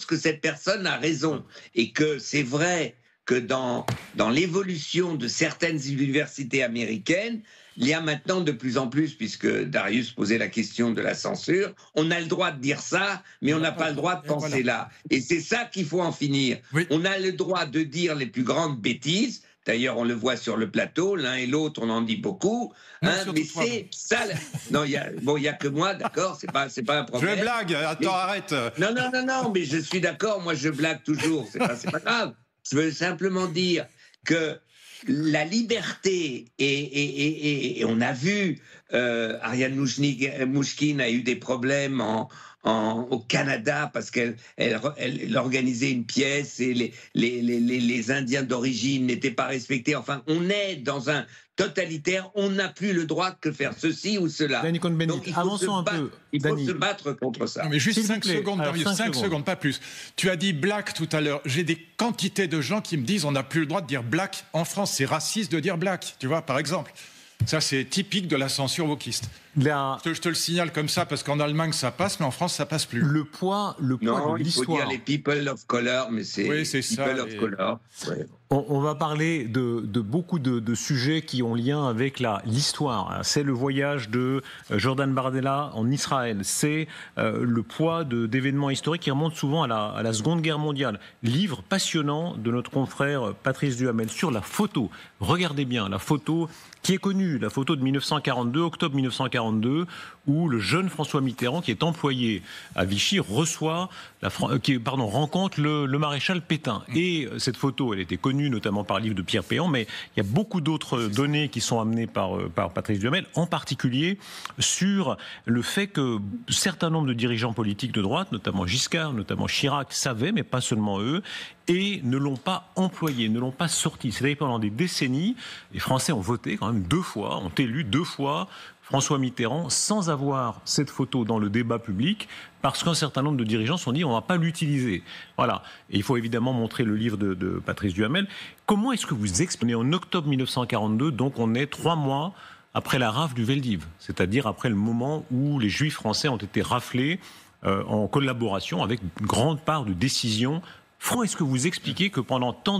que cette personne a raison. Et que c'est vrai que dans l'évolution de certaines universités américaines, il y a maintenant de plus en plus, puisque Darius posait la question de la censure, on a le droit de dire ça, mais on n'a pas le droit de penser là. Et c'est ça qu'il faut en finir. Oui. On a le droit de dire les plus grandes bêtises. D'ailleurs, on le voit sur le plateau, l'un et l'autre, on en dit beaucoup. Mais c'est ça. Non, il y a que moi, d'accord. C'est pas un problème. Je blague. Attends, arrête. Non. Mais je suis d'accord. Moi, je blague toujours. C'est pas grave. Je veux simplement dire que la liberté et on a vu Ariane Mouchkine a eu des problèmes au Canada parce qu'elle organisait une pièce et les Indiens d'origine n'étaient pas respectés. Enfin, on est dans un totalitaire, on n'a plus le droit que faire ceci ou cela. Danny Cohn-Bendit, avançons un peu. Il faut se battre contre ça. Non, mais juste 5 secondes, 5 secondes, pas plus. Tu as dit black tout à l'heure. J'ai des quantités de gens qui me disent on n'a plus le droit de dire black en France. C'est raciste de dire black, tu vois, par exemple. Ça, c'est typique de la censure wokiste. Je te le signale comme ça parce qu'en Allemagne, ça passe, mais en France, ça passe plus. Le poids de l'histoire. Il faut dire les people of color, mais c'est people of color. Ouais. On va parler de beaucoup de sujets qui ont lien avec l'histoire. C'est le voyage de Jordan Bardella en Israël. C'est le poids d'événements historiques qui remontent souvent à la Seconde Guerre mondiale. Livre passionnant de notre confrère Patrice Duhamel sur la photo. Regardez bien, la photo qui est connue, la photo de 1942, octobre 1942, où le jeune François Mitterrand, qui est employé à Vichy, rencontre le maréchal Pétain. Et cette photo, elle était connue notamment par le livre de Pierre Péan, mais il y a beaucoup d'autres données qui sont amenées par Patrice Duhamel, en particulier sur le fait que certains nombres de dirigeants politiques de droite, notamment Giscard, notamment Chirac, savaient, mais pas seulement eux, et ne l'ont pas employé, ne l'ont pas sorti. C'est-à-dire pendant des décennies, les Français ont voté quand même 2 fois, ont élu 2 fois François Mitterrand sans avoir cette photo dans le débat public, parce qu'un certain nombre de dirigeants se sont dit on ne va pas l'utiliser. Voilà. Et il faut évidemment montrer le livre de Patrice Duhamel. Comment est-ce que vous expliquez en octobre 1942, donc on est 3 mois après la rafle du Veldiv, c'est-à-dire après le moment où les Juifs français ont été raflés en collaboration avec une grande part de décision. Franck, est-ce que vous expliquez que pendant tant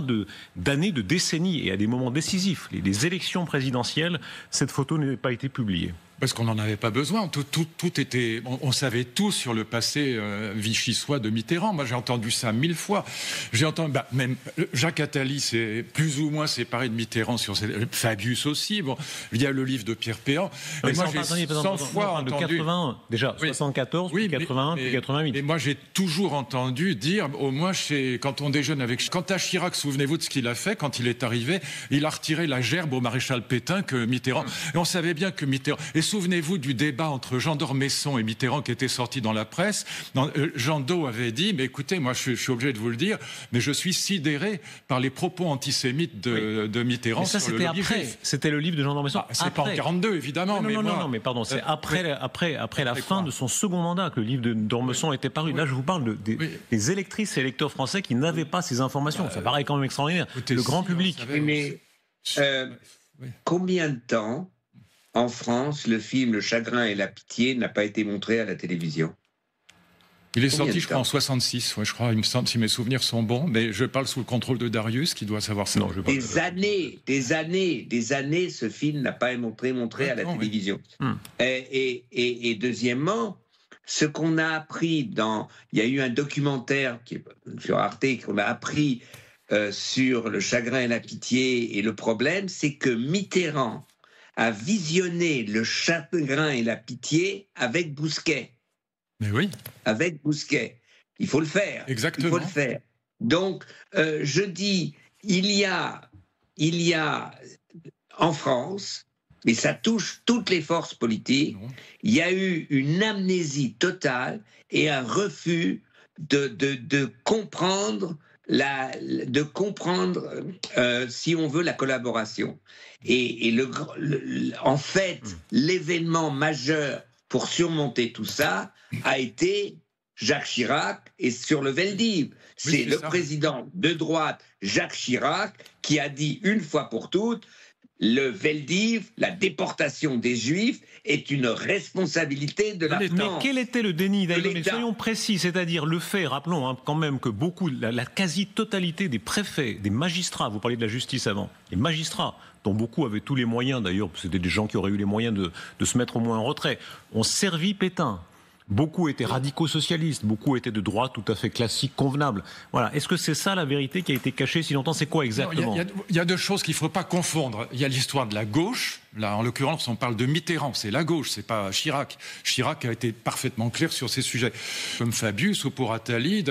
d'années, de décennies et à des moments décisifs, les élections présidentielles, cette photo n'ait pas été publiée? Parce qu'on n'en avait pas besoin. Tout était. On savait tout sur le passé vichysois de Mitterrand. Moi, j'ai entendu ça 1000 fois. J'ai entendu. Même Jacques Attali s'est plus ou moins séparé de Mitterrand sur Fabius aussi. Bon, il y a le livre de Pierre Péan. Mais moi, j'ai 100 fois entendu. De 81, déjà, 74, puis 81, puis 88. Et moi, j'ai toujours entendu dire, au moins, quand on déjeune avec. Quant à Chirac, souvenez-vous de ce qu'il a fait quand il est arrivé. Il a retiré la gerbe au maréchal Pétain que Mitterrand. Et on savait bien que Mitterrand. Souvenez-vous du débat entre Jean d'Ormesson et Mitterrand qui était sorti dans la presse. Jean d'O avait dit, mais écoutez, moi je suis obligé de vous le dire, mais je suis sidéré par les propos antisémites de Mitterrand. Mais ça, sur c'était le lobby après. juif. C'était le livre de Jean d'Ormesson. C'est pas en 42, évidemment. Non, mais pardon, c'est après la fin de son second mandat que le livre d'Ormesson était paru. Là, je vous parle des électrices et électeurs français qui n'avaient pas ces informations. Ça paraît quand même extraordinaire. Écoutez, le grand public. Combien de temps en France, le film Le Chagrin et la Pitié n'a pas été montré à la télévision? Il est sorti, je crois, en 66, je crois, il me semble, si mes souvenirs sont bons, mais je parle sous le contrôle de Darius, qui doit savoir ça. Non, des années, ce film n'a pas été montré à la télévision. Et deuxièmement, ce qu'on a appris il y a eu un documentaire sur Arte qu'on a appris sur Le Chagrin et la Pitié, et le problème, c'est que Mitterrand a visionné Le Chagrin et la Pitié avec Bousquet. Mais oui. Avec Bousquet. Il faut le faire. Exactement. Il faut le faire. Donc, je dis, il y a en France, mais ça touche toutes les forces politiques, il y a eu une amnésie totale et un refus de comprendre si on veut la collaboration. Et en fait, l'événement majeur pour surmonter tout ça a été Jacques Chirac et sur le Veldiv. C'est le président de droite, Jacques Chirac, qui a dit une fois pour toutes, le Veldiv, la déportation des Juifs, est une responsabilité de la France. Mais quel était le déni d'Aïe? Soyons précis, c'est-à-dire le fait, rappelons quand même que la quasi-totalité des préfets, des magistrats, vous parliez de la justice avant, les magistrats, dont beaucoup avaient tous les moyens, d'ailleurs, c'était des gens qui auraient eu les moyens de se mettre au moins en retrait, ont servi Pétain. Beaucoup étaient radicaux-socialistes, beaucoup étaient de droite tout à fait classique, convenable. Voilà. Est-ce que c'est ça la vérité qui a été cachée si longtemps? C'est quoi exactement? Il y a deux choses qu'il ne faut pas confondre. Il y a l'histoire de la gauche. Là, en l'occurrence, on parle de Mitterrand, c'est la gauche, c'est pas Chirac. Chirac a été parfaitement clair sur ces sujets, comme Fabius ou pour Attali.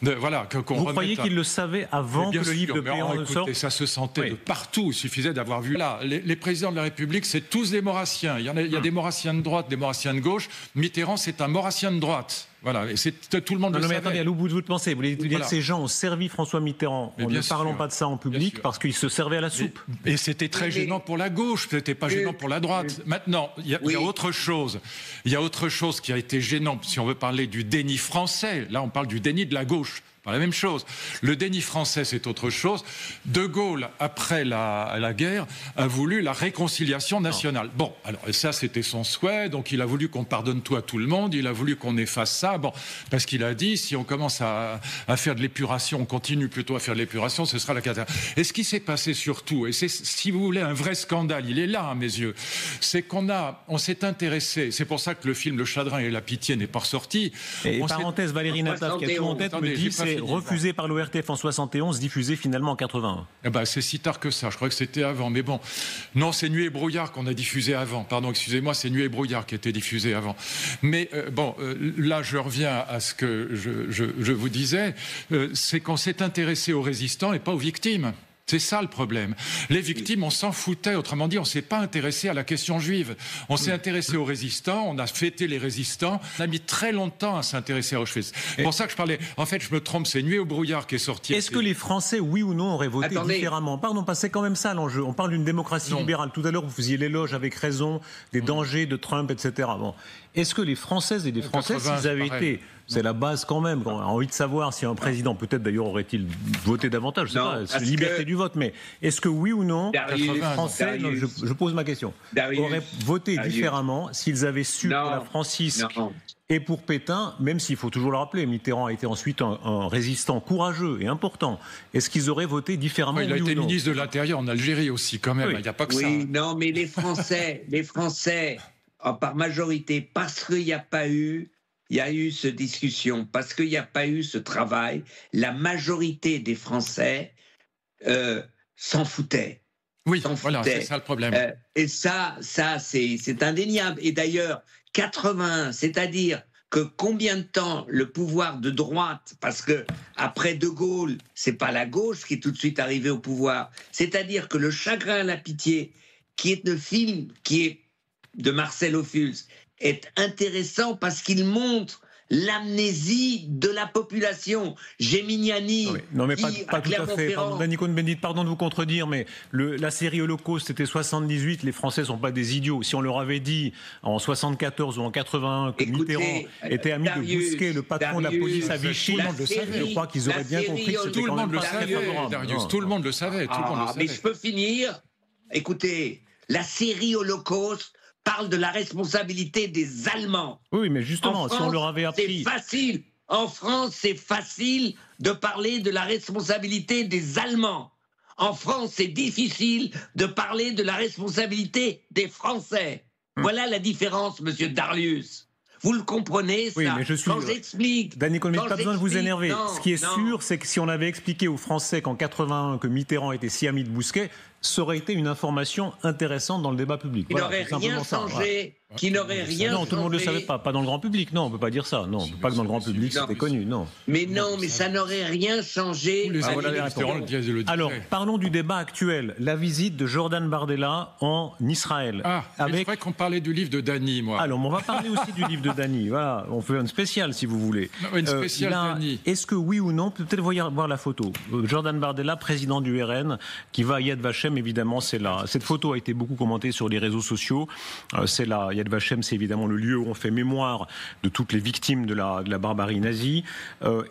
Voilà, vous croyez qu'il le savait avant que le livre de Péan ne sorte? Et ça se sentait de partout. Il suffisait d'avoir vu là. Les présidents de la République, c'est tous des Maurassiens. Il y a des Maurassiens de droite, des Maurassiens de gauche. Mitterrand, c'est un Maurassien de droite. Voilà, et tout le monde le savait. Mais attendez, à l'au bout de votre pensée, vous voulez dire que ces gens ont servi François Mitterrand en ne parlant pas de ça en public parce qu'ils se servaient à la soupe. Et c'était très gênant pour la gauche, c'était pas gênant pour la droite. Maintenant, il y a autre chose. Il y a autre chose qui a été gênant, si on veut parler du déni français. Là, on parle du déni de la gauche. Pas la même chose. Le déni français, c'est autre chose. De Gaulle, après la guerre, a voulu la réconciliation nationale. Bon, alors ça, c'était son souhait. Donc, il a voulu qu'on pardonne tout à tout le monde. Il a voulu qu'on efface ça. Bon, parce qu'il a dit, si on commence à faire de l'épuration, on continue plutôt à faire de l'épuration, ce sera la catastrophe. Et ce qui s'est passé surtout, et c'est, si vous voulez, un vrai scandale, il est là à mes yeux, c'est on s'est intéressé. C'est pour ça que le film Le Chagrin et la Pitié n'est pas ressorti. Et parenthèse, Valérie Nataf, qui a tout en tête, me dit refusé par l'ORTF en 71, diffusé finalement en 81. Eh ben, c'est si tard que ça, je crois que c'était avant. Mais bon, non, c'est Nuit et brouillard qu'on a diffusé avant. Pardon, excusez-moi, c'est Nuit et brouillard qui était diffusé avant. Mais là, je reviens à ce que je vous disais, c'est qu'on s'est intéressé aux résistants et pas aux victimes. C'est ça le problème. Les victimes, on s'en foutait. Autrement dit, on ne s'est pas intéressé à la question juive. On s'est intéressé aux résistants, on a fêté les résistants. On a mis très longtemps à s'intéresser à Auschwitz. C'est pour ça que je parlais... En fait, je me trompe, c'est Nuit au brouillard qui est sorti. Est-ce que les Français, oui ou non, auraient voté différemment? Pardon, c'est quand même ça l'enjeu. On parle d'une démocratie libérale. Tout à l'heure, vous faisiez l'éloge avec raison des dangers de Trump, etc. Bon. Est-ce que les Françaises et les Français, s'ils avaient été... C'est la base quand même. On a envie de savoir si un président, peut-être d'ailleurs, aurait-il voté davantage. Je sais pas, c'est liberté du vote. Mais est-ce que oui ou non, les Français, je pose ma question, auraient voté différemment s'ils avaient su pour la Francisque et pour Pétain, même s'il faut toujours le rappeler, Mitterrand a été ensuite un résistant courageux et important. Est-ce qu'ils auraient voté différemment? Il a été ministre de l'Intérieur en Algérie aussi, quand même. Il n'y a pas que ça. Oui, non, mais les Français, par majorité, parce qu'il n'y a pas eu, il y a eu cette discussion, parce qu'il n'y a pas eu ce travail, la majorité des Français s'en foutaient. Oui, voilà, c'est ça le problème. Et ça c'est indéniable. Et d'ailleurs, 81, c'est-à-dire que combien de temps le pouvoir de droite, parce que après De Gaulle, c'est pas la gauche qui est tout de suite arrivée au pouvoir, c'est-à-dire que Le Chagrin à la pitié, qui est le film qui est de Marcel Ophuls, est intéressant parce qu'il montre l'amnésie de la population. Geminiani, non mais pas tout à fait. Danny Cohn-Bendit, pardon de vous contredire, mais la série Holocauste, c'était 78. Les Français sont pas des idiots. Si on leur avait dit en 74 ou en 81 que Mitterrand était ami de Bousquet, le patron de la police à Vichy, je crois qu'ils auraient bien compris que c'était quand même pas très favorable. Darius, tout le monde le savait. Mais je peux finir. Écoutez, la série Holocauste parle de la responsabilité des Allemands. Oui, mais justement, si on leur avait appris... C'est facile. En France, c'est facile de parler de la responsabilité des Allemands. En France, c'est difficile de parler de la responsabilité des Français. Voilà la différence, monsieur Darius. Vous le comprenez, ça? Oui, mais quand j'explique... Danny Cohn-Bendit, pas besoin de vous énerver. Ce qui est sûr, c'est que si on avait expliqué aux Français qu'en 81, que Mitterrand était si ami de Bousquet, ça aurait été une information intéressante dans le débat public. Qui n'aurait rien changé. Qui n'aurait rien Non, tout le monde ne le savait pas. Pas dans le grand public, non, on ne peut pas dire ça. Non, pas que dans le grand public, c'était connu, non. Mais non, mais ça n'aurait rien changé. Alors, parlons du débat actuel. La visite de Jordan Bardella en Israël. C'est vrai qu'on parlait du livre de Danny, moi. Alors, on va parler aussi du livre de Danny. Voilà, on fait une spéciale, si vous voulez. Une spéciale Danny. Est-ce que oui ou non, peut-être voir la photo. Jordan Bardella, président du RN, qui va à Yad Vashem, évidemment, c'est là. Cette photo a été beaucoup commentée sur les réseaux sociaux. C'est là. Yad Vashem, c'est évidemment le lieu où on fait mémoire de toutes les victimes de la barbarie nazie.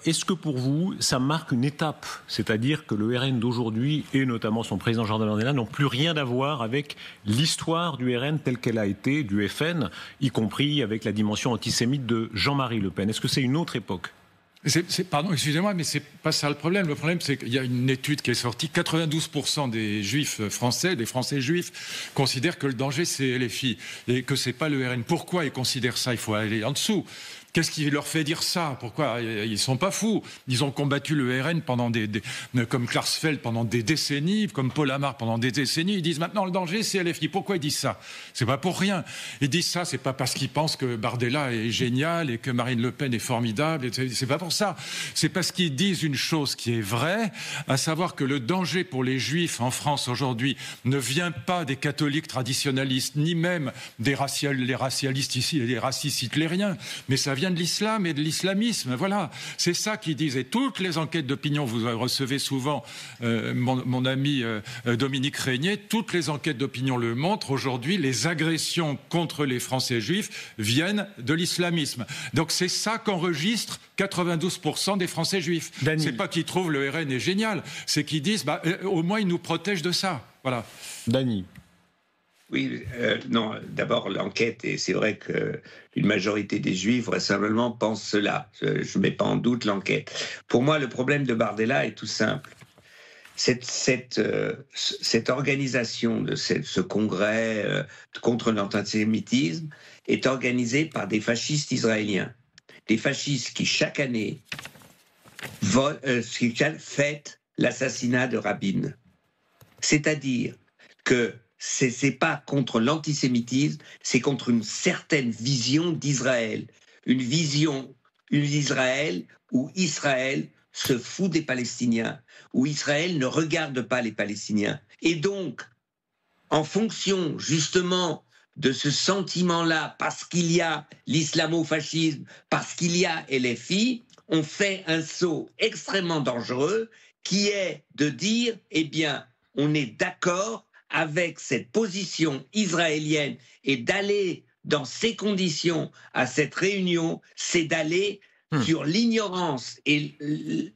Est-ce que pour vous, ça marque une étape? C'est-à-dire que le RN d'aujourd'hui, et notamment son président Jordan Bardella, n'ont plus rien à voir avec l'histoire du RN telle qu'elle a été, du FN, y compris avec la dimension antisémite de Jean-Marie Le Pen. Est-ce que c'est une autre époque? Pardon, excusez-moi, mais c'est pas ça le problème. Le problème, c'est qu'il y a une étude qui est sortie. 92% des juifs français, des Français juifs, considèrent que le danger, c'est LFI et que c'est pas le RN. Pourquoi ils considèrent ça? Il faut aller en dessous. Qu'est-ce qui leur fait dire ça? Pourquoi? Ils sont pas fous. Ils ont combattu le RN pendant comme Klarsfeld pendant des décennies, comme Paul Amar pendant des décennies. Ils disent maintenant le danger c'est LFI. Pourquoi ils disent ça? C'est pas pour rien. Ils disent ça, c'est pas parce qu'ils pensent que Bardella est génial et que Marine Le Pen est formidable. C'est pas pour ça. C'est parce qu'ils disent une chose qui est vraie, à savoir que le danger pour les Juifs en France aujourd'hui ne vient pas des catholiques traditionnalistes, ni même les racialistes ici, les racistes hitlériens, mais ça vient de l'islam et de l'islamisme. Voilà, c'est ça qu'ils disent. Et toutes les enquêtes d'opinion, vous recevez souvent mon ami Dominique Régnier, toutes les enquêtes d'opinion le montrent. Aujourd'hui, les agressions contre les Français juifs viennent de l'islamisme. Donc c'est ça qu'enregistrent 92% des Français juifs. C'est pas qu'ils trouvent le RN est génial, c'est qu'ils disent au moins ils nous protègent de ça. Voilà. Danny. Oui, non, d'abord l'enquête, et c'est vrai qu'une majorité des Juifs vraisemblablement pensent cela. Je ne mets pas en doute l'enquête. Pour moi, le problème de Bardella est tout simple. Cette organisation de ce congrès contre l'antisémitisme est organisée par des fascistes israéliens. Des fascistes qui, chaque année, fêtent l'assassinat de Rabin. C'est-à-dire que c'est pas contre l'antisémitisme, c'est contre une certaine vision d'Israël. Une vision d'Israël où Israël se fout des Palestiniens, où Israël ne regarde pas les Palestiniens. Et donc, en fonction justement de ce sentiment-là, parce qu'il y a l'islamo-fascisme, parce qu'il y a LFI, on fait un saut extrêmement dangereux qui est de dire, eh bien, on est d'accord avec cette position israélienne et d'aller dans ces conditions à cette réunion, c'est d'aller sur l'ignorance et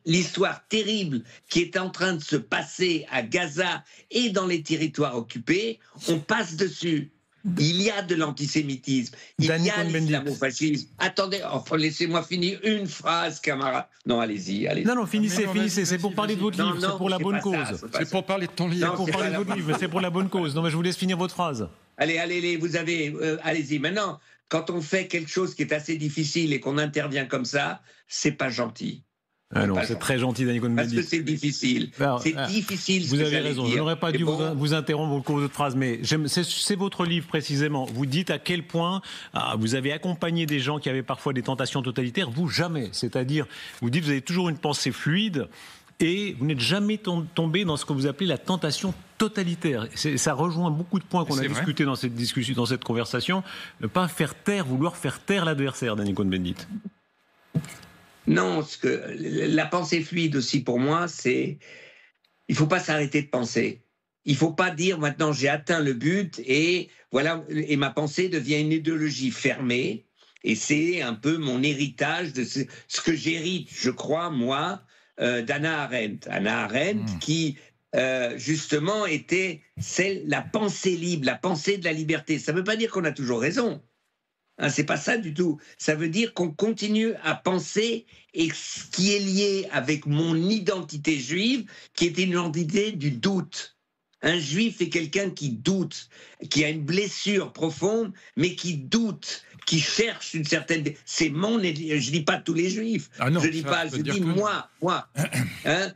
l'histoire terrible qui est en train de se passer à Gaza et dans les territoires occupés. On passe dessus. Il y a de l'antisémitisme, il y a l'islamo-fascisme. Attendez, laissez-moi finir une phrase, camarade. Non, allez-y. Non, finissez, c'est pour parler de votre livre, c'est pour la bonne cause. C'est pour parler de ton livre. C'est pour parler de votre livre, c'est pour la bonne cause. Non, mais je vous laisse finir votre phrase. allez, vous avez, allez-y. Maintenant, quand on fait quelque chose qui est assez difficile et qu'on intervient comme ça, c'est pas gentil. Ah non, c'est très gentil, Danny Cohn-Bendit. Parce que c'est difficile. C'est difficile. Vous avez raison. Je n'aurais pas dû vous interrompre au cours de votre phrase, mais c'est votre livre précisément. Vous dites à quel point vous avez accompagné des gens qui avaient parfois des tentations totalitaires. Vous, jamais. C'est-à-dire, vous dites, vous avez toujours une pensée fluide et vous n'êtes jamais tombé dans ce que vous appelez la tentation totalitaire. Ça rejoint beaucoup de points qu'on a discutés dans cette discussion, dans cette conversation. Ne pas vouloir faire taire l'adversaire, Danny Cohn-Bendit. Non, la pensée fluide aussi pour moi, c'est il faut pas s'arrêter de penser. Il faut pas dire maintenant j'ai atteint le but et voilà, et ma pensée devient une idéologie fermée. Et c'est un peu mon héritage de ce que j'hérite, je crois, moi, d'Hannah Arendt. Hannah Arendt qui justement était la pensée libre, la pensée de la liberté. Ça ne veut pas dire qu'on a toujours raison. Hein, c'est pas ça du tout. Ça veut dire qu'on continue à penser, et ce qui est lié avec mon identité juive, qui est une identité du doute. Un juif est quelqu'un qui doute, qui a une blessure profonde, mais qui doute, qui cherche une certaine... C'est je dis pas tous les juifs. Ah non, je dis moi. Hein,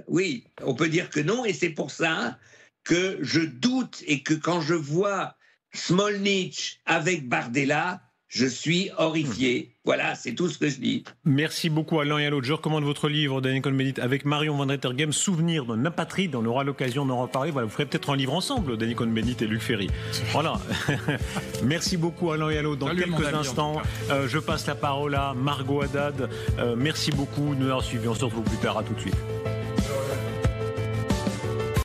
oui, on peut dire que non, et c'est pour ça que je doute, et que quand je vois Smolnitch avec Bardella, je suis horrifié. Voilà, c'est tout ce que je dis. Merci beaucoup à l'un et à l'autre. Je recommande votre livre, Danny Cohn-Bendit, avec Marion Van Rettergem, Souvenir d'un apatride. On aura l'occasion d'en reparler. Voilà, vous ferez peut-être un livre ensemble, Danny Cohn-Bendit et Luc Ferry. Voilà. Merci beaucoup à l'un et à l'autre. Dans quelques instants, je passe la parole à Margot Haddad. Merci beaucoup de nous avoir suivis. On se retrouve plus tard. À tout de suite.